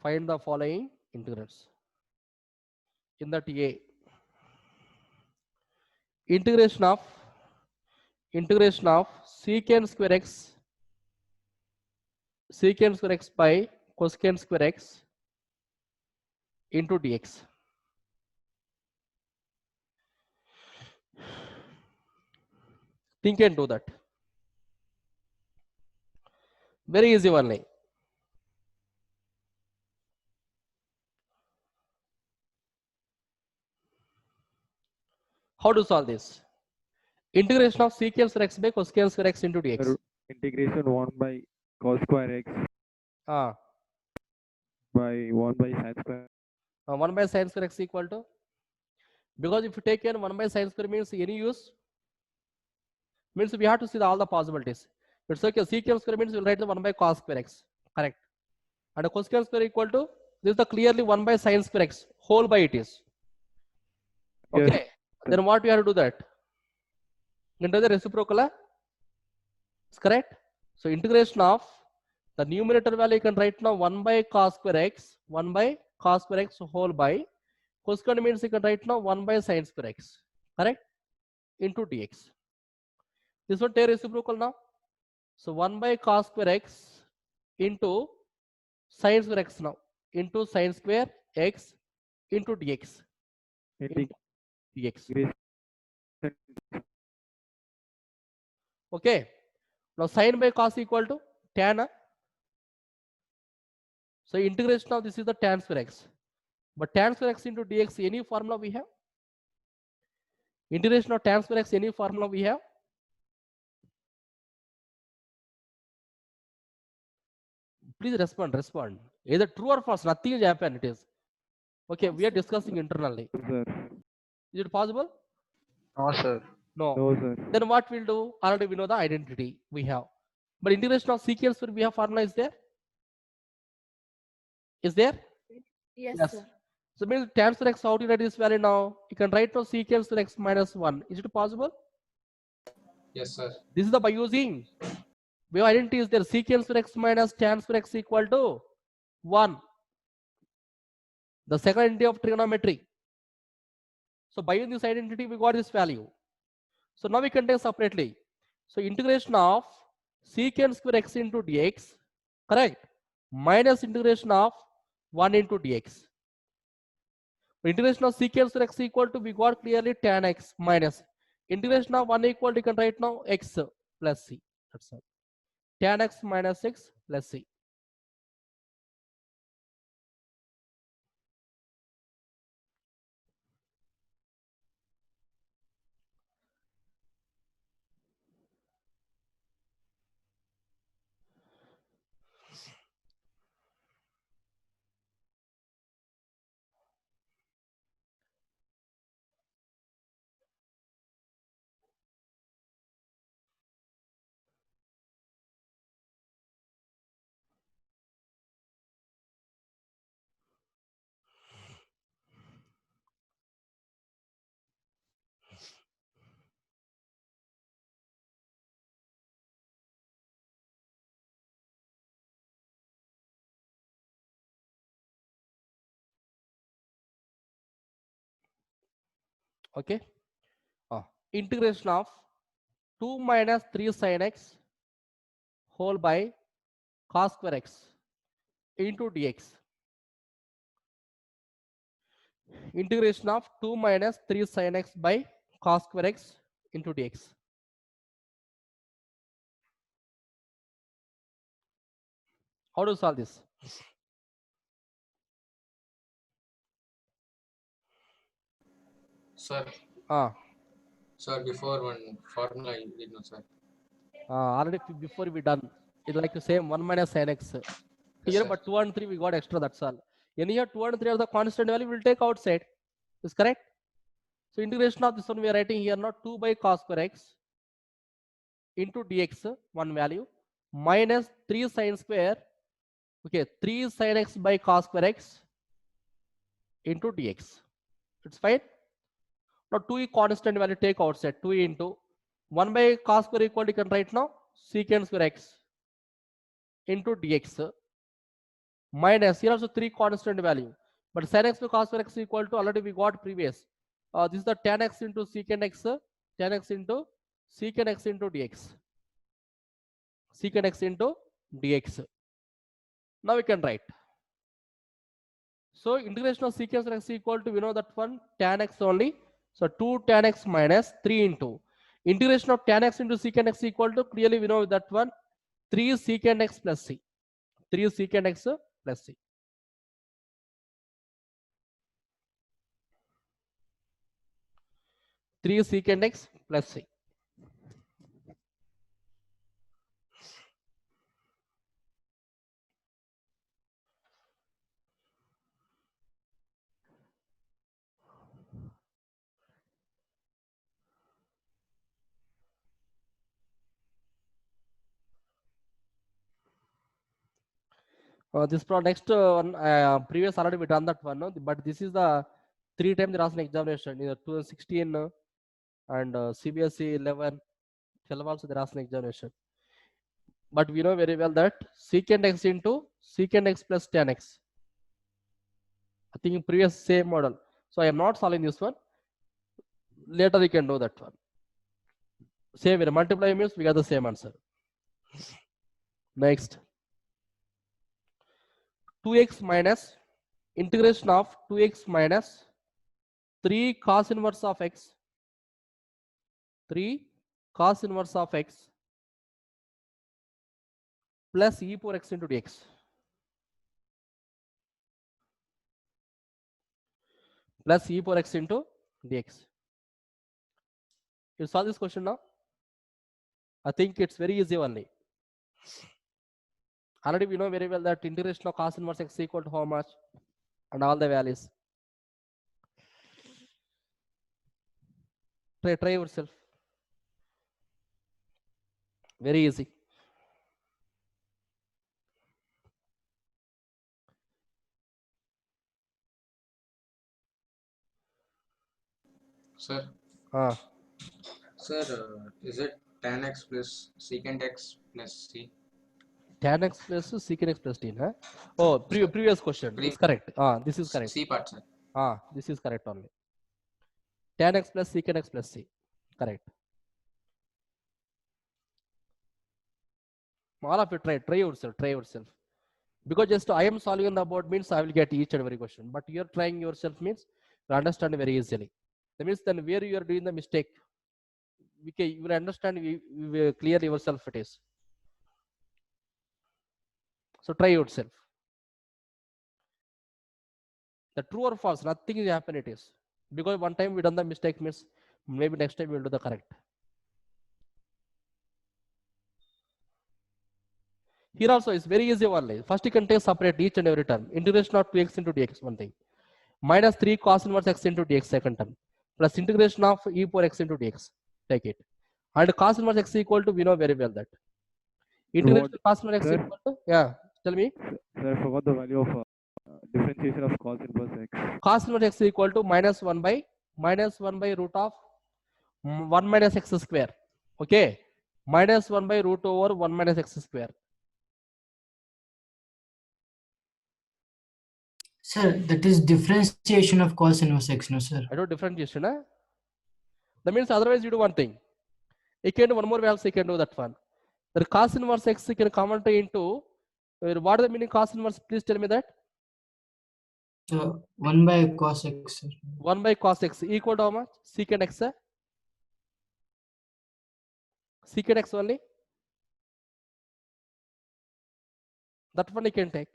Find the following integrals. In that A, integration of secant square x by cosecant square x into dx. Think and do that. Very easy only. How to solve this? Integration of secant square x by cosecant square x into dx. Integration 1 by cos square x Ah, by 1 by sin square. 1 by sin square x equal to, because if you take n 1 by sin square means any use, means we have to see all the possibilities. It's okay. Secant square means we'll write the 1 by cos square x. Correct. And a cosecant square equal to, this is the clearly 1 by sin square x whole by it is. Okay. Yes. Then what we have to do that? Into the reciprocal. It's correct. So integration of the numerator value you can write now 1 by cos square x whole by cosecant means you can write now 1 by sin square x. Correct. Into dx. This one take reciprocal now. So 1 by cos square x into sin square x now into sin square x into dx. Integration Okay. Now sin by cos equal to tan. So integration of this is the tan square x. But tan square x into dx, any formula we have? Integration of tan square x, any formula we have? Please respond. Either true or false, nothing is happened, it is. Okay, we are discussing internally. sir. Is it possible? No, sir. No. No, sir. Then what we'll do? Already we know the identity we have. But integration of secant square we have formula is there? Is there? Yes, sir. So means tan square x, how do you write this value now? You can write now secant square x minus 1. Is it possible? Yes, sir. This is the by using. Wave identity is there. Secant square x minus tan square x equal to 1. The second identity of trigonometry. So by using this identity, we got this value. So now we can take separately. So integration of secant square x into dx, correct? Minus integration of 1 into dx. Integration of secant square x equal to, we got clearly tan x minus. Integration of 1 equal to, you can write now x plus c. That's all. Tan x minus x plus c. Okay. Integration of 2 minus 3 sin x whole by cos square x into dx. Integration of 2 minus 3 sin x by cos square x into dx. How to solve this? Sir, Ah, sir, before one formula you did not, sir. already before we done, it's like the same 1 minus sin x. Yes, Here, sir. but 2 and 3 we got extra, that's all. In here, 2 and 3 are the constant value, we'll take outside. Is correct? So integration of this one we are writing here now 2 by cos square x into dx, one value, minus 3 sin square, okay, 3 sin x by cos square x into dx. It's fine. Now 2 is constant value, take outside, 2 into 1 by cos square equal to, you can write now secant square x into dx, minus here also 3 constant value, but sin x by cos square x equal to, already we got previous. This is the tan x into secant x, tan x into secant x into dx, secant x into dx. Now we can write. So integration of secant x equal to, we know that one tan x only. So 2 tan x minus 3 into integration of tan x into secant x equal to, clearly we know that one 3 secant x plus c, 3 secant x plus c. Three secant x plus c. This next one, previous already we done that one, no? But this is the 3 times the last examination, either 2016 and CBSE 11, 12 also the last examination. But we know very well that secant x into secant x plus tan x. I think previous same model. So I am not solving this one. Later we can do that one. Same way, multiply means we got the same answer. Next. 2x minus integration of 2x minus 3 cos inverse of x, 3 cos inverse of x plus e power x into dx, plus e power x into dx. You solve this question now? I think it's very easy only. Already we know very well that integration of cos inverse x equal to how much and all the values. Try yourself. Very easy. Sir, is it tan x plus secant x plus c? Tan x plus secant x plus t. Huh? Oh, previous question. Pre- It's correct. This is correct. C part, sir. This is correct only. Tan x plus secant x plus c. Correct. All of it try yourself. Because just I am solving the board means I will get each and every question. But you are trying yourself means you understand very easily. That means then where you are doing the mistake, you will understand clearly yourself it is. So try yourself. The true or false, nothing is happen it is. Because one time we done the mistake means maybe next time we will do the correct. Here also is very easy only. First you can take separate each and every term. Integration of 2x into dx, one thing. Minus 3 cos inverse x into dx, second term. Plus integration of e power x into dx. Take it. And cos inverse x equal to, we know very well that. Integration of cos inverse x sir? equal to, yeah, tell me. Sir, I forgot the value of differentiation of cos inverse x. Cos inverse x equal to minus 1 by root of 1 minus x square. Okay. Minus 1 by root over 1 minus x square. Sir, that is differentiation of cos inverse x, no, sir? I do differentiation. Huh? That means otherwise you do one thing. You can do one more value, you can do that one. The cos inverse x you can convert into, what is the meaning cos inverse? Please tell me that. 1 by cos x, sir. 1 by cos x equal to how much? Secant x. Secant x only. That one you can take.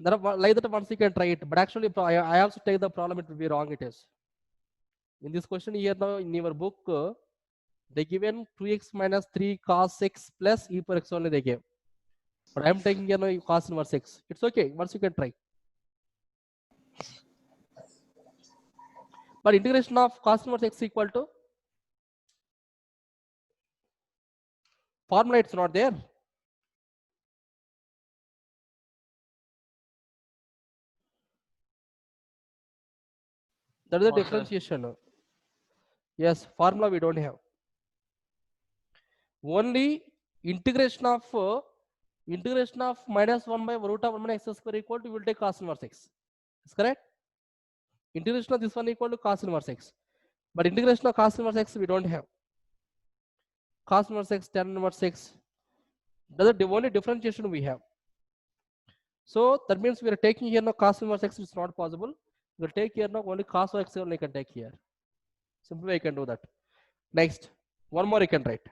Like that once you can try it, but actually I also take the problem, it will be wrong. It is in this question here now in your book they given 2x minus 3 cos x plus e per x only they gave, but I am taking here now cos inverse x. It's okay once you can try. But integration of cos inverse x equal to formula, it's not there. That is the Oh, sir. differentiation. Yes, formula we don't have. Only integration of minus 1 by root of 1 minus x square equal to, we will take cos inverse x. Is correct? Integration of this one equal to cos inverse x. But integration of cos inverse x we don't have. Cos inverse x, tan inverse x. That's the only differentiation we have. So that means we are taking here now cos inverse x is not possible. We will take here now only cos of x only can take here. Simply I can do that. Next, one more you can write.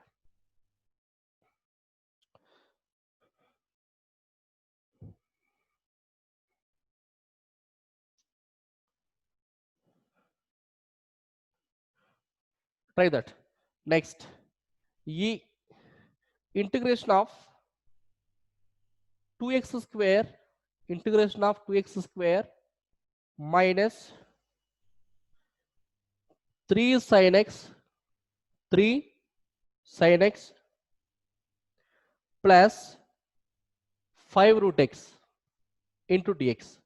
Try that. Next, integration of 2x square, integration of 2x square minus 3 sin x, 3 sin x plus 5 root x into dx.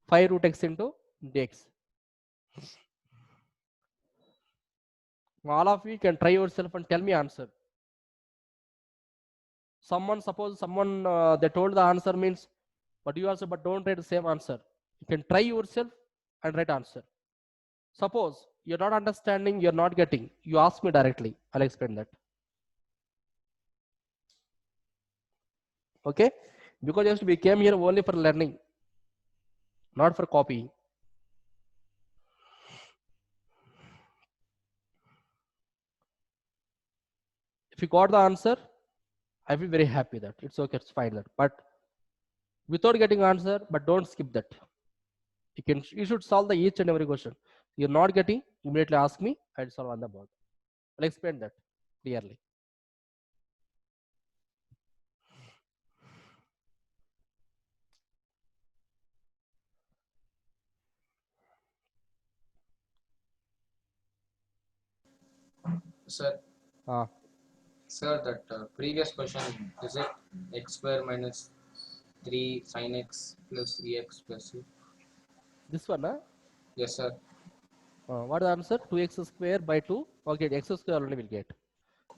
5 root x into dx. All of you can try yourself and tell me answer. Suppose someone they told the answer means, but you also, but don't write the same answer. You can try yourself and write answer. Suppose you're not understanding, you're not getting, you ask me directly, I'll explain that. Okay, because just we came here only for learning, not for copying. If you got the answer, I feel very happy that it's okay, it's fine that. But without getting answer, but don't skip that. You should solve the each and every question. You're not getting, immediately ask me, I'll solve on the board. I'll explain that clearly. Sir, sir, that previous question, is it x square minus 3 sin x plus 3x plus c? This one, huh? Yes, sir. What the answer? 2x square by 2. Okay, x square only will get.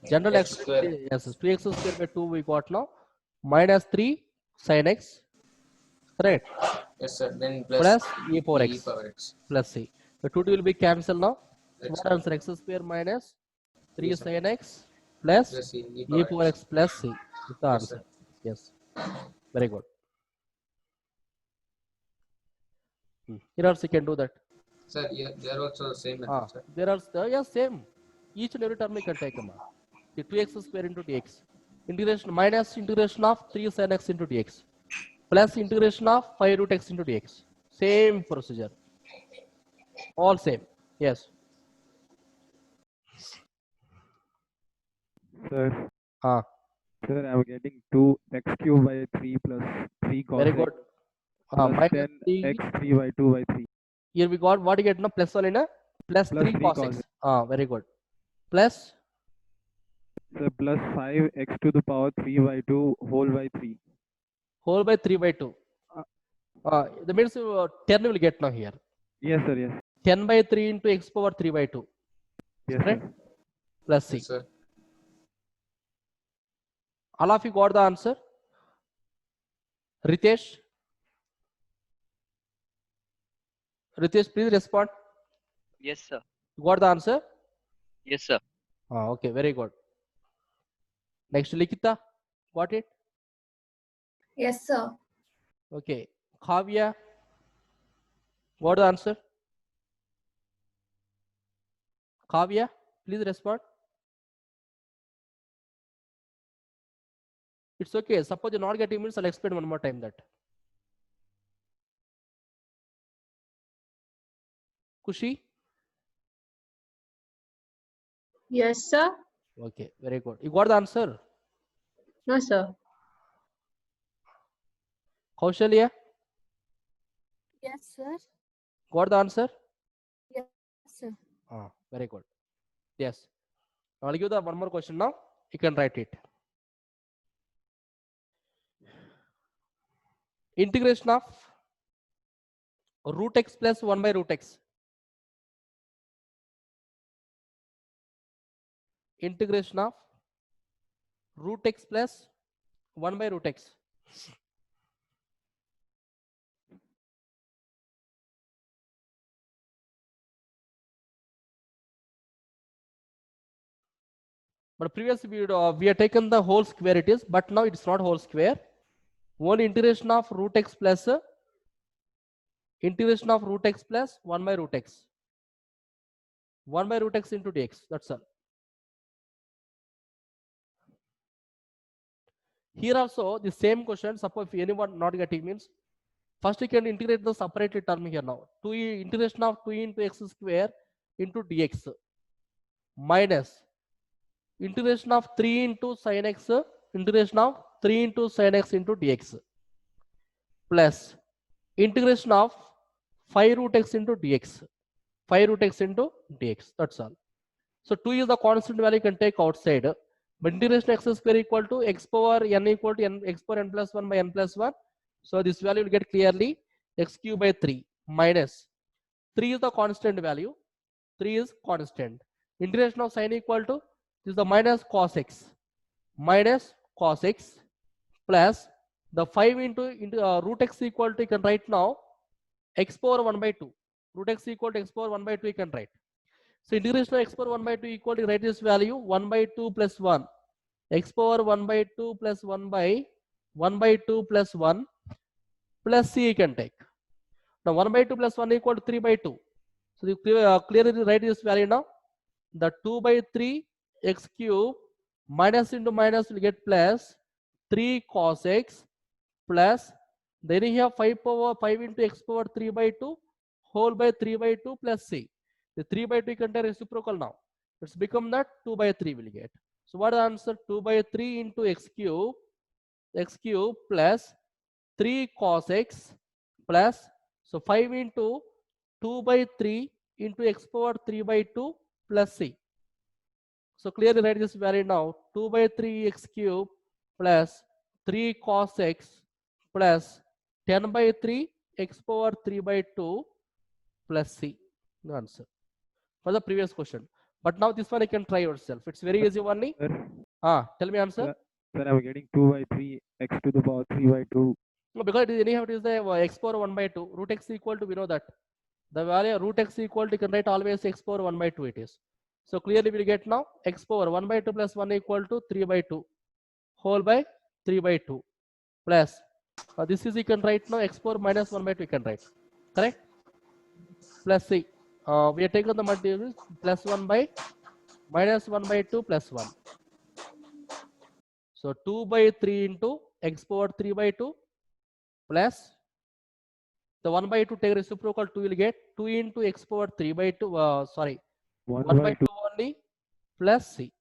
General X x square. yes, 2x square by 2 we got now. Minus 3 sin x. Correct. Yes, sir. Then Plus e power e x power x. plus c. The 2 will be cancelled now. So X what answer? X square minus 3 sin sin x plus plus e e power power x. x plus c. Is the Yes, answer. sir. Yes. Very good. Here also you can do that. Sir, yeah, they are also the same method, sir. There are yeah, same. Each and every term you can take them. The 2x square into dx. Integration minus integration of 3 sin x into dx. Plus integration of 5 root x into dx. Same procedure. All same. Yes. Sir, Ah, sir, I'm getting 2x cube by 3 plus 3 cos very x good. plus Minus 3. 10x 3 by 2 by 3 Here we got what you get now? Plus 1 in a plus plus 3 3 cos cos x. x. Very good. Plus Sir, plus 5x to the power 3 by 2 whole by 3. whole by 3 by 2. That means 10 will get now here. Yes, sir, yes. 10 by 3 into x power 3 by 2. Yes, Correct? sir. Plus c. Yes, sir. All of you got the answer? Ritesh? Ritesh, please respond. Yes, sir. You got the answer? Yes, sir. Okay, very good. Next, Likita, got it? Yes, sir. Okay. Kavya, what the answer? Kavya, please respond. It's okay. Suppose you're not getting means I'll explain one more time that. Kushi? Yes, sir. Okay, very good. You got the answer? No, sir. Kaushalya? Yes, sir. Got the answer? Yes, sir. Very good. Yes. I'll give the one more question now. You can write it. Integration of root x plus 1 by root x. Integration of root x plus 1 by root x. But previous video we have taken the whole square it is, but now it's not whole square. Only integration of root x plus integration of root x plus 1 by root x. 1 by root x into dx. That's all. Here also the same question. Suppose if anyone not getting means, first you can integrate the separated term here now. 2 integration of 2 into x square into dx minus integration of 3 into sin x integration of 3 into sin x into dx plus integration of 5 root x into dx. 5 root x into dx. That's all. So 2 is the constant value you can take outside. But integration x square equal to x power n equal to n x power n plus 1 by n plus 1. So this value will get clearly x cube by 3 minus 3 is the constant value. 3 is constant. Integration of sin equal to this is the minus cos x plus the 5 into root x equal to you can write now x power 1 by 2. Root x equal to x power 1 by 2 you can write. So integration of x power 1 by 2 equal to write this value 1 by 2 plus 1 x power 1 by 2 plus 1 by 2 plus 1 plus c you can take. Now 1 by 2 plus 1 equal to 3 by 2. So you clearly write this value now. The 2 by 3 x cube minus into minus will get plus 3 cos x plus then you have 5 power 5 into x power 3 by 2 whole by 3 by 2 plus c. The 3 by 2 can take reciprocal now. It's become that 2 by 3 will get. So what is the answer? 2 by 3 into x cube plus 3 cos x plus so 5 into 2 by 3 into x power 3 by 2 plus c. So clearly write this value now 2 by 3 x cube plus 3 cos x plus 10 by 3 x power 3 by 2 plus c. The answer for the previous question. But now this one you can try yourself. It's very easy only. Tell me answer. Sir, I was getting 2 by 3 x to the power 3 by 2. No, because it is anyhow it is the x power 1 by 2. Root x equal to we know that. The value root x equal to you can write always x power 1 by 2 it is. So clearly we get now x power 1 by 2 plus 1 equal to 3 by 2 whole by 3 by 2 plus this is you can write now x power minus 1 by 2 you can write. Correct? Plus c. We are taking the multiple plus 1 by minus 1 by 2 plus 1. So 2 by 3 into x power 3 by 2 plus the 1 by 2 take reciprocal 2 will get 2 into x power 3 by 2 1 by 2 only plus c.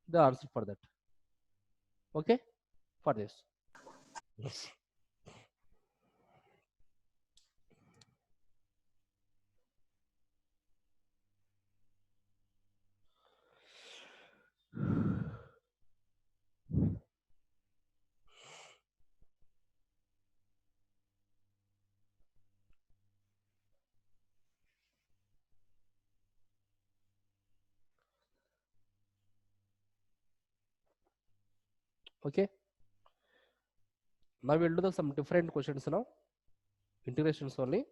The answer for that. Okay, for this. Okay. Now we'll do some different questions now. Integrations only.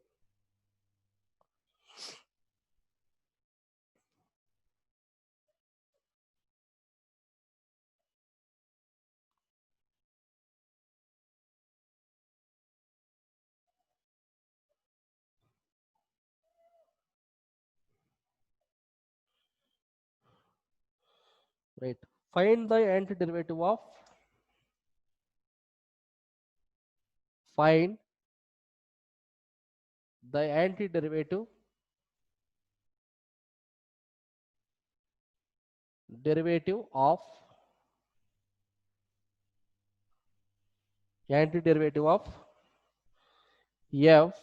Right. Find the antiderivative of find the antiderivative of antiderivative of f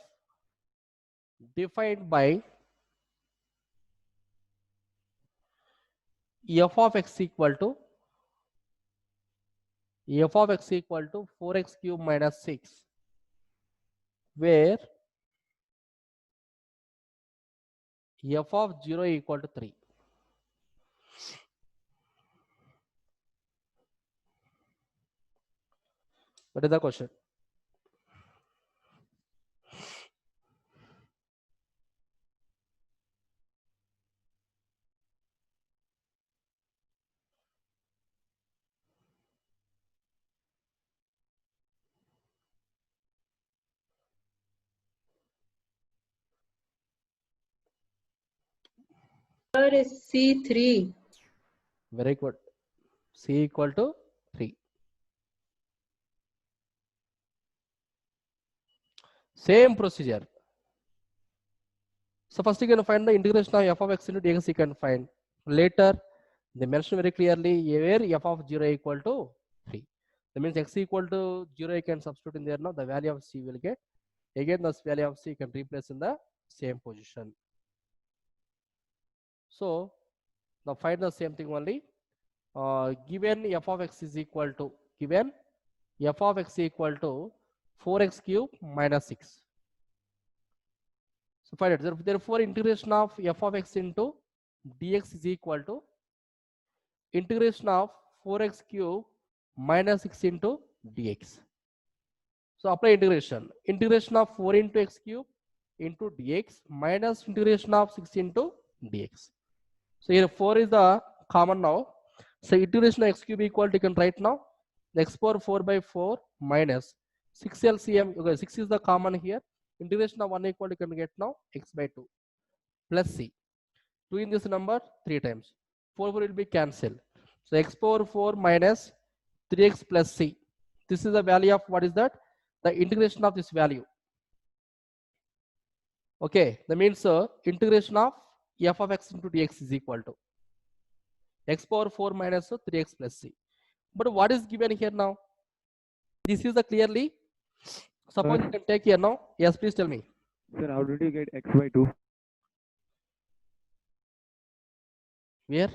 defined by f of x equal to 4x cube minus 6, where f of 0 equal to 3. What is the question? Sir, is C3. Very good. C equal to 3. Same procedure. So first you can find the integration of f of x into dx you can find. Later they mention very clearly where f of 0 equal to 3. That means x equal to 0 you can substitute in there now, the value of c will get. Again this value of c can replace in the same position. So now find the same thing only. Given f of x is equal to, given f of x equal to 4x cube minus 6. So find it. Therefore, integration of f of x into dx is equal to integration of 4x cube minus 6 into dx. So apply integration. Integration of 4 into x cube into dx minus integration of 6 into dx. So here 4 is the common now. So integration of x cube equal to, you can write now, x power 4 by 4 minus 6 LCM. Okay, 6 is the common here. Integration of 1 equal to, you can get now x by 2 plus c. 2 in this number 3 times. 4 will be cancelled. So x power 4 minus 3x plus c. This is the value of, what is that? The integration of this value. Okay, that means integration of f of x into dx is equal to x power 4 minus 3x plus c. But what is given here now? This is the clearly, suppose you can take here now. Yes, please tell me. Sir, how did you get x by 2? Where?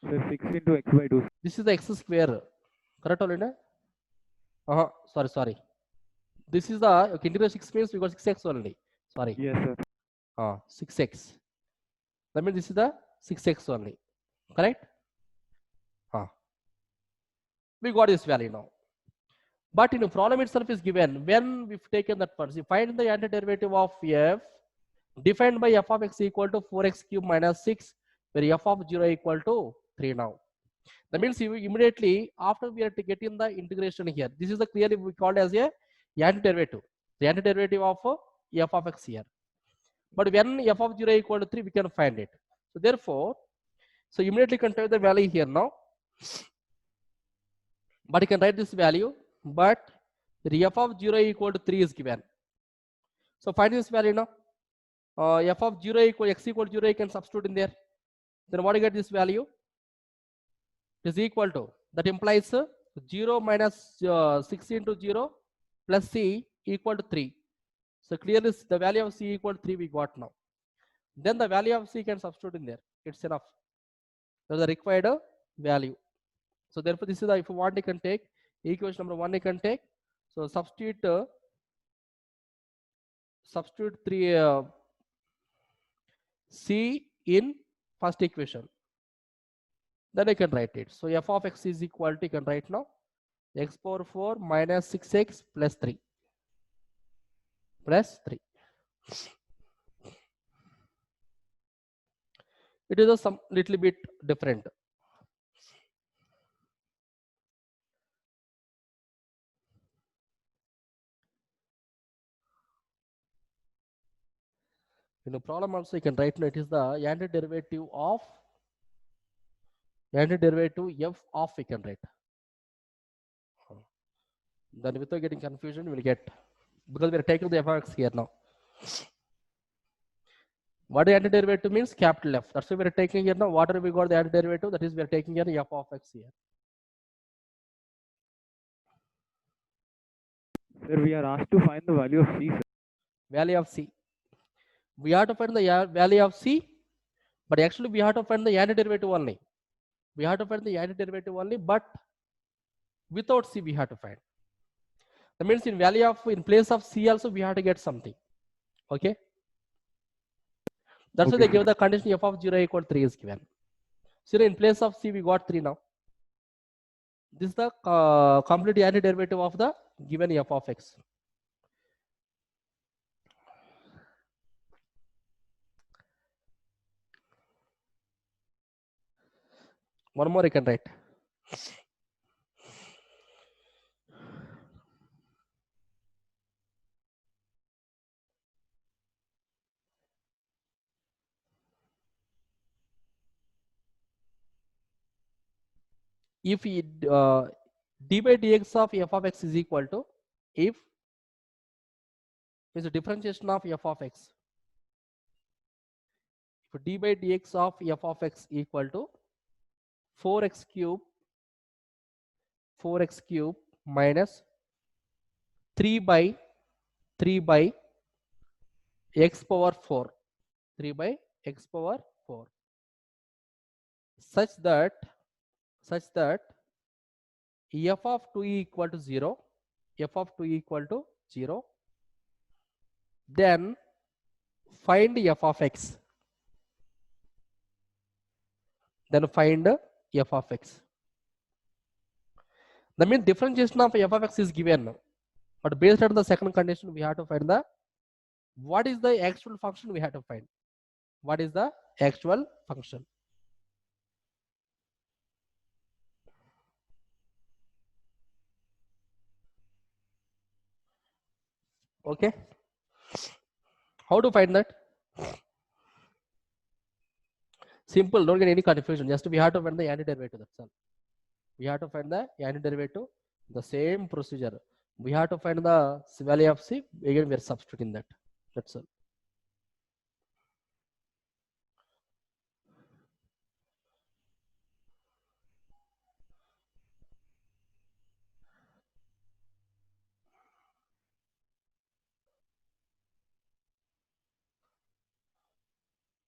Sir, 6 into x by 2. This is the x square. Correct only, na? Sorry. This is the, okay, integral 6 means we got 6x only. Sorry. Yes, sir. 6x. That means this is the 6x only. Correct? We got this value now. But in the problem itself is given when we've taken that first. You find the antiderivative of f defined by f of x equal to 4x cube minus 6, where f of 0 equal to 3 now. That means you immediately after we are to get in the integration here. This is the clearly we called as a antiderivative. The antiderivative of f of x here. But when f of 0 equal to 3, we can find it. So therefore, so immediately can type the value here now. But you can write this value, but the f of 0 equal to 3 is given. So find this value now. F of 0 equal, x equal to 0, you can substitute in there. Then what do you get this value? It is equal to, that implies 0 minus 6 into 0 plus c equal to 3. So clearly the value of c equal to 3 we got now. Then the value of c can substitute in there. It's enough. That's the required value. So therefore this is the, if you want you can take equation number 1 you can take. So substitute 3 c in first equation. Then I can write it. So f of x is equal to, you can write now, x power 4 minus 6x plus 3. Plus 3. It is a some little bit different. In a problem also you can write now, it is the antiderivative of antiderivative f of we can write. Then without getting confusion, we'll get, because we are taking the f of x here now. What the antiderivative means? Capital F. That's why we are taking here now. Whatever we got the antiderivative, that is we are taking here f of x here. Sir, we are asked to find the value of c, sir. Value of c. We have to find the value of c, but actually we have to find the antiderivative only. We have to find the antiderivative only, but without c we have to find. That means in value of, in place of c also we have to get something. Okay. That's why Okay, they give sir. the condition f of 0 equal 3 is given. So in place of c we got 3 now. This is the complete antiderivative of the given f of x. One more you can write. If d by dx of f of x is equal to, if is a differentiation of f of x. If d by dx of f of x equal to 4x cube minus 3 by x power 4, 3 by x power 4, such that f of 2 equal to 0, f of 2 equal to 0, then find f of x. Then find f of x. That means differentiation of f of x is given, but based on the second condition, we have to find the, what is the actual function we have to find. What is the actual function? Okay. How to find that? Simple, don't get any confusion. Just we have to find the antiderivative. That's all. We have to find the antiderivative. The same procedure. We have to find the value of c. Again, we are substituting that. That's all.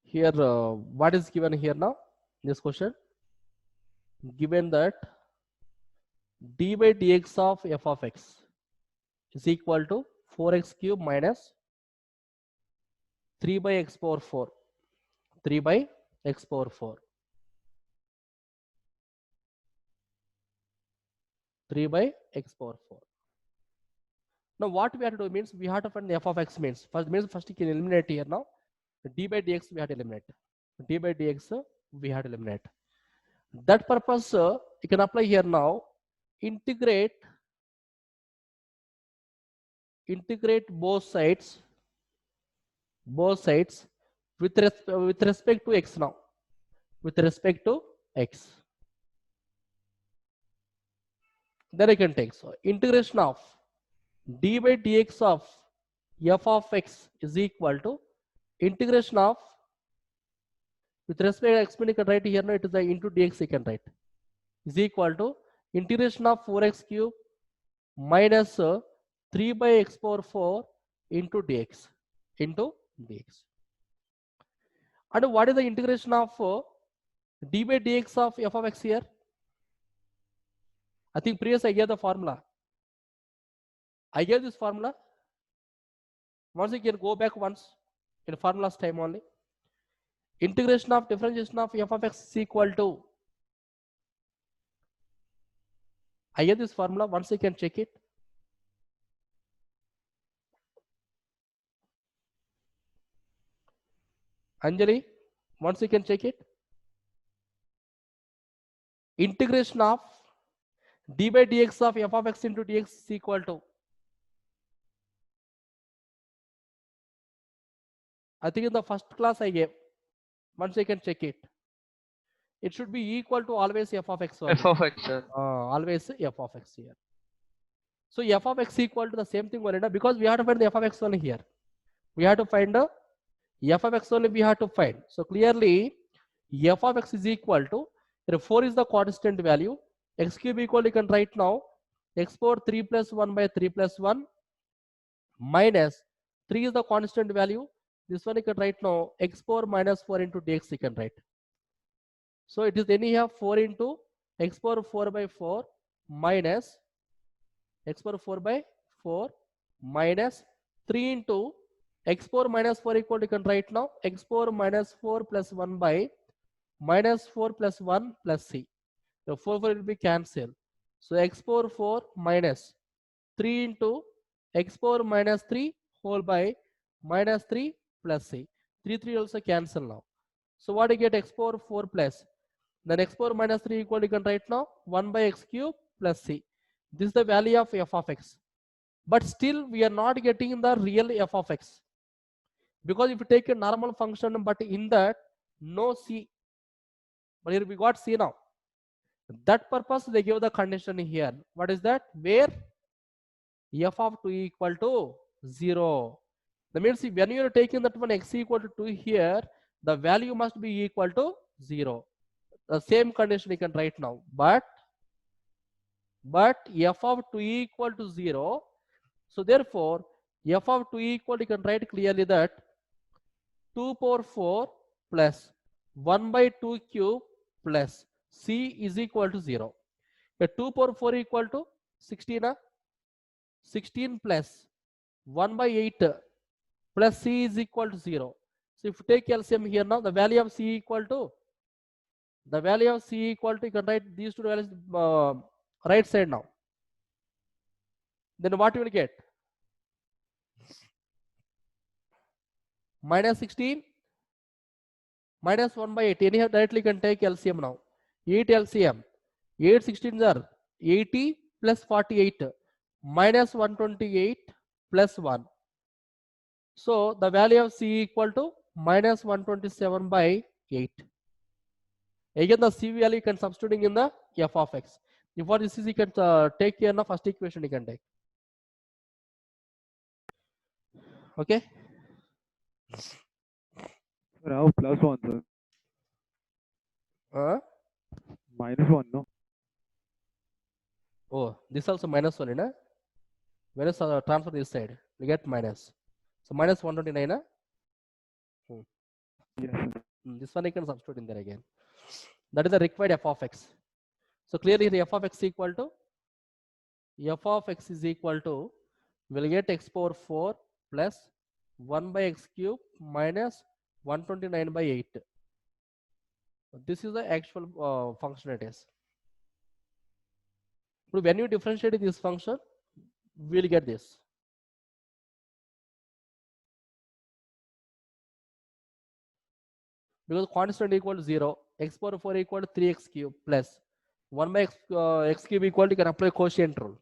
Here, what is given here now? This question. Given that d by dx of f of x is equal to 4x cube minus 3 by x power 4. 3 by x power 4. 3 by x power 4. Now what we have to do means we have to find the f of x means. First you can eliminate here now. D by dx we have to eliminate. D by dx we have to eliminate. That purpose you can apply here now. Integrate both sides with respect to x now. With respect to x. Then I can take, so integration of d by dx of f of x is equal to integration of, with respect to x, you can write here now, it is the into dx you can write, is equal to integration of 4x cube minus 3 by x power 4 into dx. And what is the integration of d by dx of f of x here? I think previous I gave the formula. I gave this formula. Once you can go back once in formulas time only. Integration of differentiation of f of x is equal to, I gave this formula. Once you can check it. Anjali, once you can check it. Integration of d by dx of f of x into dx is equal to, I think in the first class I gave. Once you can check it. it should be equal to always f of x only. F of x, sir. Always f of x here. So f of x equal to the same thing only, because we have to find the f of x only here. We have to find the f of x only we have to find. So clearly f of x is equal to, here 4 is the constant value, x cube equal, you can write now x power 3 plus 1 by 3 plus 1 minus 3 is the constant value. This one you can write now x power minus 4 into dx you can write. So it is anyhow 4 into x power 4 by 4 minus x power 4 by 4 minus 3 into x power minus 4 equal to, you can write now x power minus 4 plus 1 by minus 4 plus 1 plus c. The 4 will be cancelled. So x power 4 minus 3 into x power minus 3 whole by minus 3 plus c. 3 also cancel now. So what you get, x power 4 plus, then x power minus 3 equal, you can write now 1 by x cube plus c. This is the value of f of x. But still we are not getting the real f of x. Because if you take a normal function, but in that no c. But here we got c now. That purpose they give the condition here. What is that? Where f of 2 equal to 0. That means when you are taking that one x equal to 2 here, the value must be equal to 0. The same condition you can write now. But f of 2 equal to 0. So therefore f of 2 equal, you can write clearly that 2 power 4 plus 1 by 2 cube plus c is equal to 0. 2 power 4 equal to 16. 16 plus 1 by 8 plus c is equal to 0. So if you take LCM here now, the value of c equal to, you can write these two values right side now. Then what you will get? Minus 16 minus 1 by 8. Anyhow directly you can take LCM now. 8 LCM. 8 16s are 80 plus 48 minus 128 plus 1. So the value of c equal to minus 127 by 8. Again the c value you can substituting in the f of x. If what this is, you can take here the first equation you can take. Okay. Sir, how plus 1, sir? Minus 1, no? Oh, this also minus 1, na? Minus transfer this side. We get minus. So minus 129, Yes, sir. This one I can substitute in there again. That is the required f of x. So clearly the f of x equal to, we'll get x power 4 plus 1 by x cube minus 129 by 8. This is the actual function it is. But when you differentiate this function, we'll get this. Because constant equal to 0, x power 4 equal to 3x cube plus 1 by x cube equal to, you can apply quotient rule.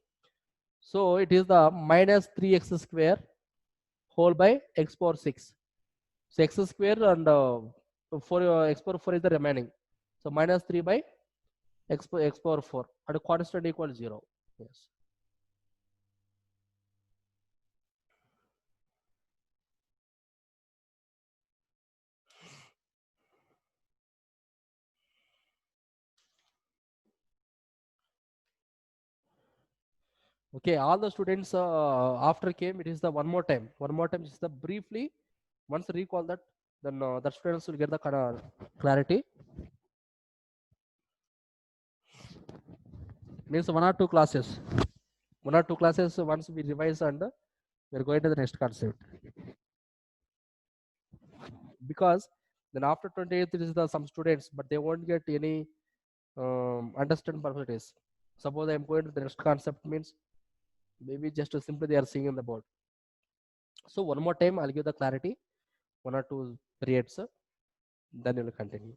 So it is the minus 3x square whole by x power 6. So x square and x power 4 is the remaining. So minus 3 by x power 4 and constant equal to 0. Yes. Okay, all the students after came, it is the one more time is the briefly, once recall that, then the students will get the clarity. Means one or two classes once we revise and we are going to the next concept. Because then after 28th it is the some students, but they won't get any understand purposes. Suppose I am going to the next concept, means maybe just simply they are seeing in the board. So one more time I'll give the clarity, 1 or 2 periods, then you will continue.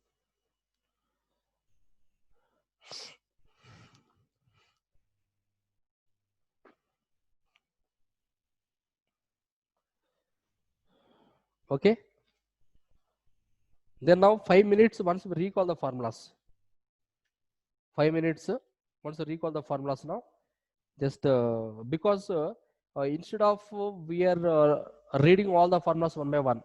Okay. Then now 5 minutes once we recall the formulas. 5 minutes. Once you recall the formulas now, just because instead of we are reading all the formulas one by one.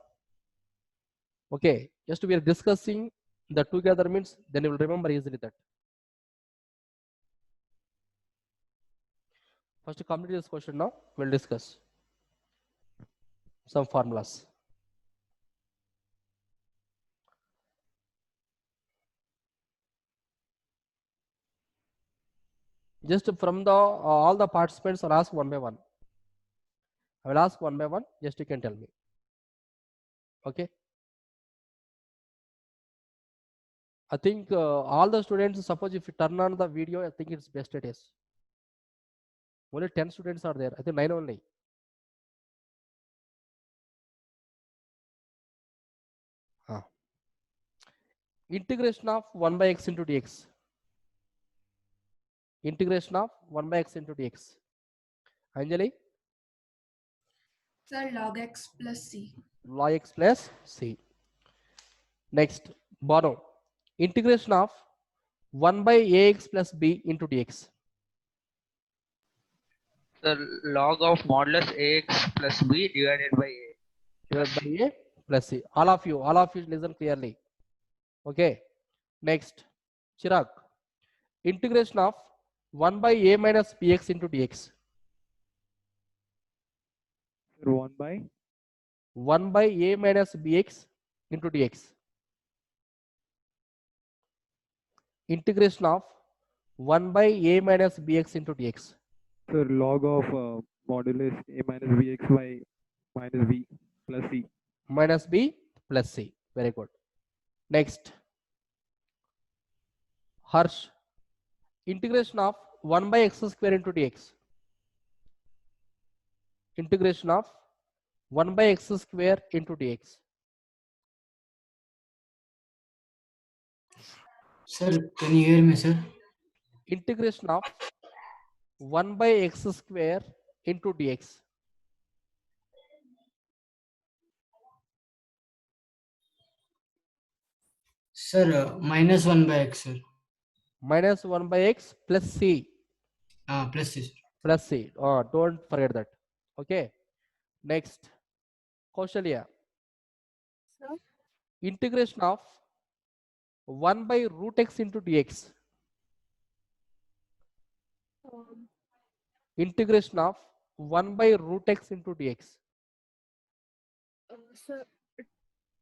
Okay, just we are discussing the together means then you will remember easily that. First complete this question now, we'll discuss some formulas. Just from the all the participants I'll ask one by one. I will ask one by one, just you can tell me. Okay. I think all the students, suppose if you turn on the video, I think it's best it is. Only 10 students are there. I think 9 only. Integration of 1 by x into dx. Integration of 1 by x into dx. Anjali? Sir, log x plus c. Log x plus c. Next, Bono. Integration of 1 by ax plus b into dx. The log of modulus ax plus b divided by a. Divided by a plus c. All of you listen clearly. Okay. Next, Chirag. Integration of 1 by a minus bx into dx. 1 by a minus bx into dx. Integration of 1 by a minus bx into dx. Sir, log of modulus a minus bx by minus b plus c. Minus b plus c. Very good. Next, Harsh. Integration of 1 by x square into dx. Integration of 1 by x square into dx. Sir, can you hear me, sir? Integration of 1 by x square into dx. Sir, minus 1 by x, sir. Minus 1 by x plus c. Plus c, sir. Plus c. Oh, don't forget that. Okay. Next, Kaushalya. Sir, Integration of 1 by root x into dx. Integration of 1 by root x into dx. sir,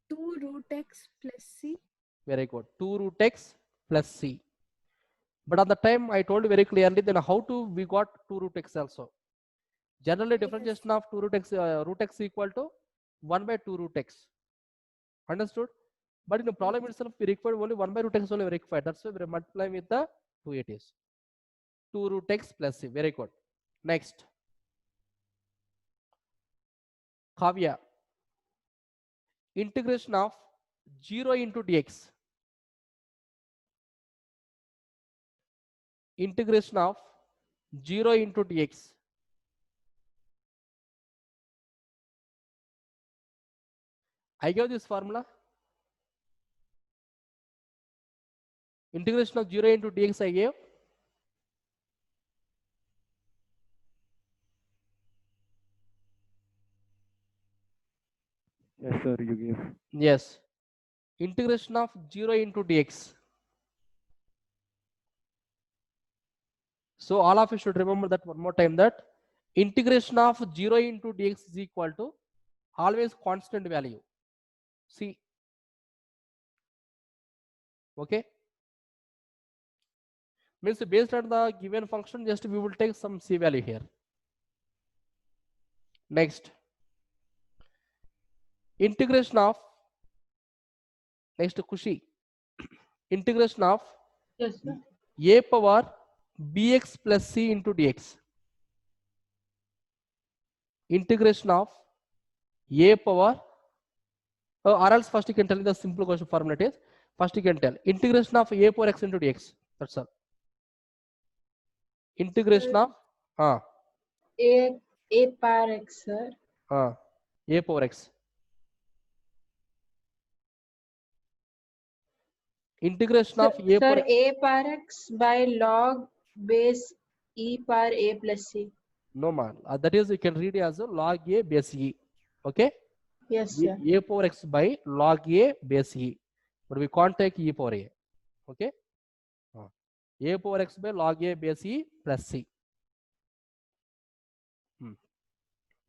2 root x plus c. Very good. 2 root x plus c. But at the time I told you very clearly, then how to we got 2 root x also. Generally differentiation of 2 root x equal to 1 by 2 root x. Understood? But in the problem itself, we required only 1 by root x only required. That's why we are multiplying with the 2 it is. 2 root x plus c. Very good. Next, Kavya. Integration of 0 into dx. Integration of 0 into dx. I gave this formula. Integration of 0 into dx I gave. Yes, sir, you gave. Yes. Integration of 0 into dx. So all of you should remember that one more time, that integration of 0 into dx is equal to always constant value c. Okay. Means based on the given function, just we will take some c value here. Next, integration of, next Kushi, integration of Yes, sir. a power bx plus c into dx. Integration of a power, or else first you can tell me the simple question formula it is. First you can tell integration of a power x into dx. That's all. Integration of A power x, sir. a power x. Integration of a Sir, power a power x by log base e power a plus c. no man. That is you can read it as a log a base e. Okay. Yes, sir. A power x by log a base e. But we can't take e power a. Okay. A power x by log a base e plus c.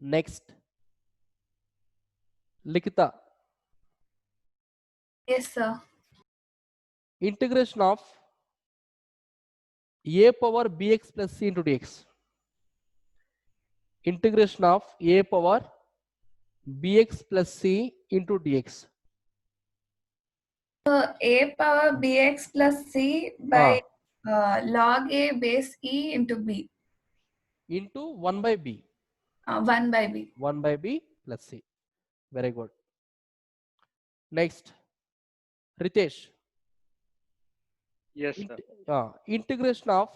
Next. Likita. Yes, sir. Integration of a power bx plus c into dx. Integration of a power bx plus c into dx. A power bx plus c by log a base e into b. Into 1 by b. 1 by b. 1 by b plus c. Very good. Next. Ritesh. Yes, sir. Integration of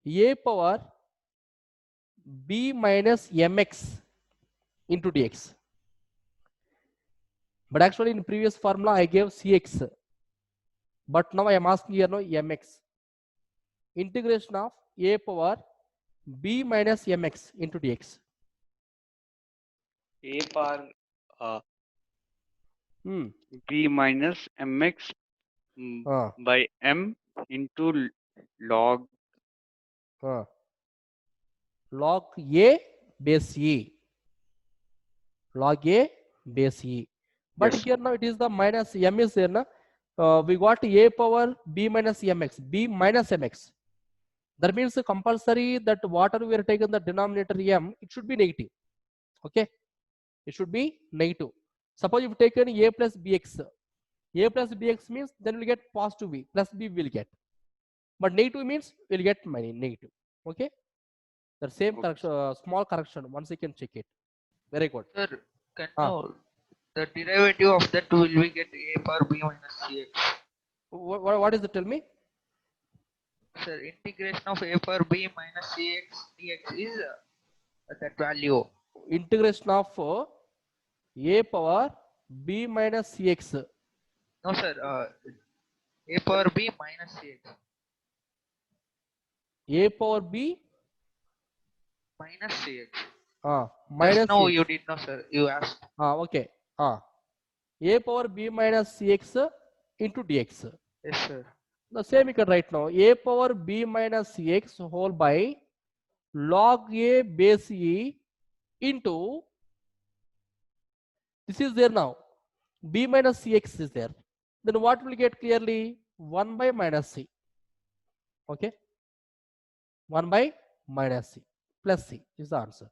a power b minus mx into dx. But actually in previous formula I gave cx. But now I am asking here no mx. Integration of a power b minus mx into dx. A power Hmm. b minus mx by m into log log a base e. Log a base e. But Yes. here now it is the minus m is there na. We got a power b minus mx, b minus mx. That means compulsory that whatever we are taking the denominator m, it should be negative. Okay, it should be negative. Suppose you've taken a plus bx, a plus bx means then we'll get positive b, plus b will get. But negative means we'll get negative. Okay, the same correction, small correction. Once you can check it. Very good. Sir, can you the derivative of that will we get a power b minus cx? What is it? Tell me. Sir, integration of a power b minus cx dx is that value. Integration of a power b minus cx. No, sir. A power b minus cx. A power b Minus cx. Minus no, cx. you did not, sir. You asked. Okay. A power b minus cx into dx. Yes, sir. The same you can write now. A power b minus cx whole by log a base e into, this is there now, b minus cx is there. Then what will get clearly? 1 by minus c. Okay. 1 by minus c plus c is the answer.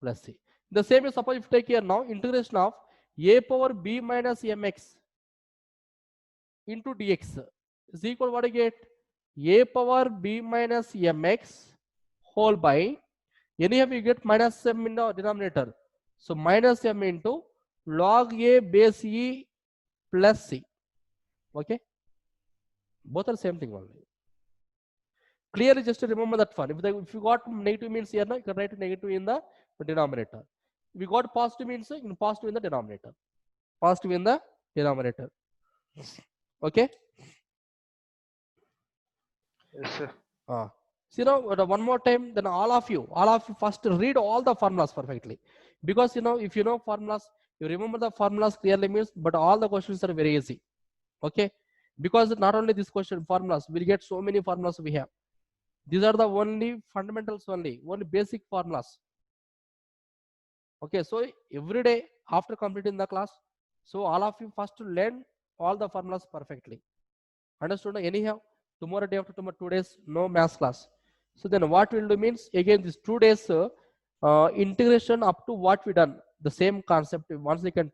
Plus c. The same is, suppose if you take here now integration of a power b minus mx into dx is equal to what you get? A power b minus mx whole by, anyhow you get minus m in the denominator. So minus m into log a base e plus c. Okay. Both are same thing only. Clearly just to remember that one. If you got negative means here now, you can write negative in the denominator. If you got positive means you can positive in the denominator. Positive in the denominator. Okay. Yes, sir. So now one more time, then all of you first read all the formulas perfectly, because if you know formulas, you remember the formulas clearly means, but all the questions are very easy. Okay, because not only this question formulas, we'll get so many formulas we have. These are the only fundamentals only basic formulas. Okay, so every day after completing the class, so all of you first learn all the formulas perfectly. Understood? Anyhow, tomorrow, day after tomorrow, 2 days, no maths class. So then what we'll do means, again, these 2 days integration up to what we done, the same concept. Once you can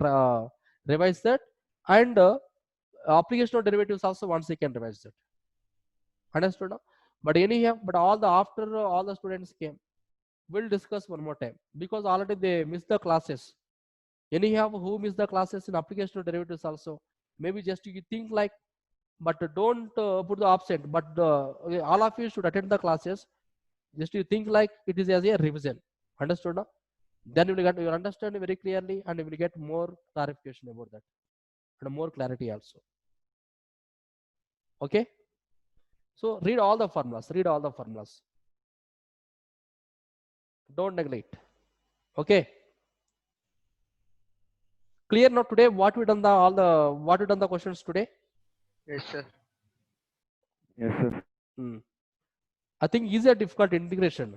revise that, and application of derivatives also once you can revise that. Understood? But anyhow, but after all the students came, we'll discuss one more time, because already they missed the classes. Anyhow, who missed the classes in application of derivatives also, maybe just you think like, but don't put the absent, but all of you should attend the classes. Just you think like it is as a revision. Understood? Then you will understand very clearly, and you will get more clarification about that. and more clarity also. Okay. So read all the formulas. Read all the formulas. Don't neglect. Okay. Clear now today what we done the questions today? Yes, sir. Yes, sir. I think easy or difficult integration.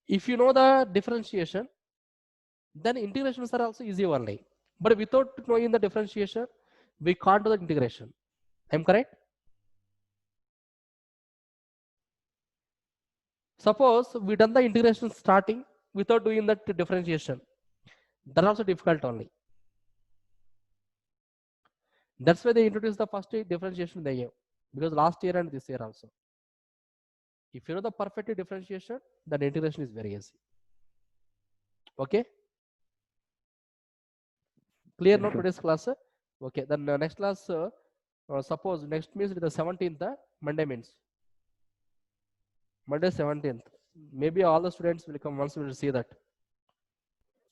If you know the differentiation, then integrations are also easy only. But without knowing the differentiation, we can't do the integration. I'm correct? Suppose we done the integration starting without doing that differentiation. That also difficult only. That's why they introduced the first differentiation they gave, because last year and this year also. If you know the perfect differentiation, then integration is very easy. Okay. Clear now today's class? Okay. Then next class, suppose next means the 17th, Monday means. Monday 17th. Maybe all the students will come once we will see that.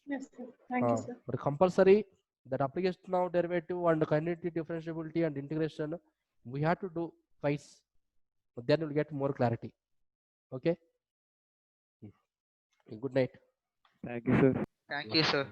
Yes, sir. Thank you, sir. But compulsory that application of derivative and continuity differentiability and integration we have to do twice. Then we'll get more clarity. Okay. Good night. Thank you, sir. Thank you, sir.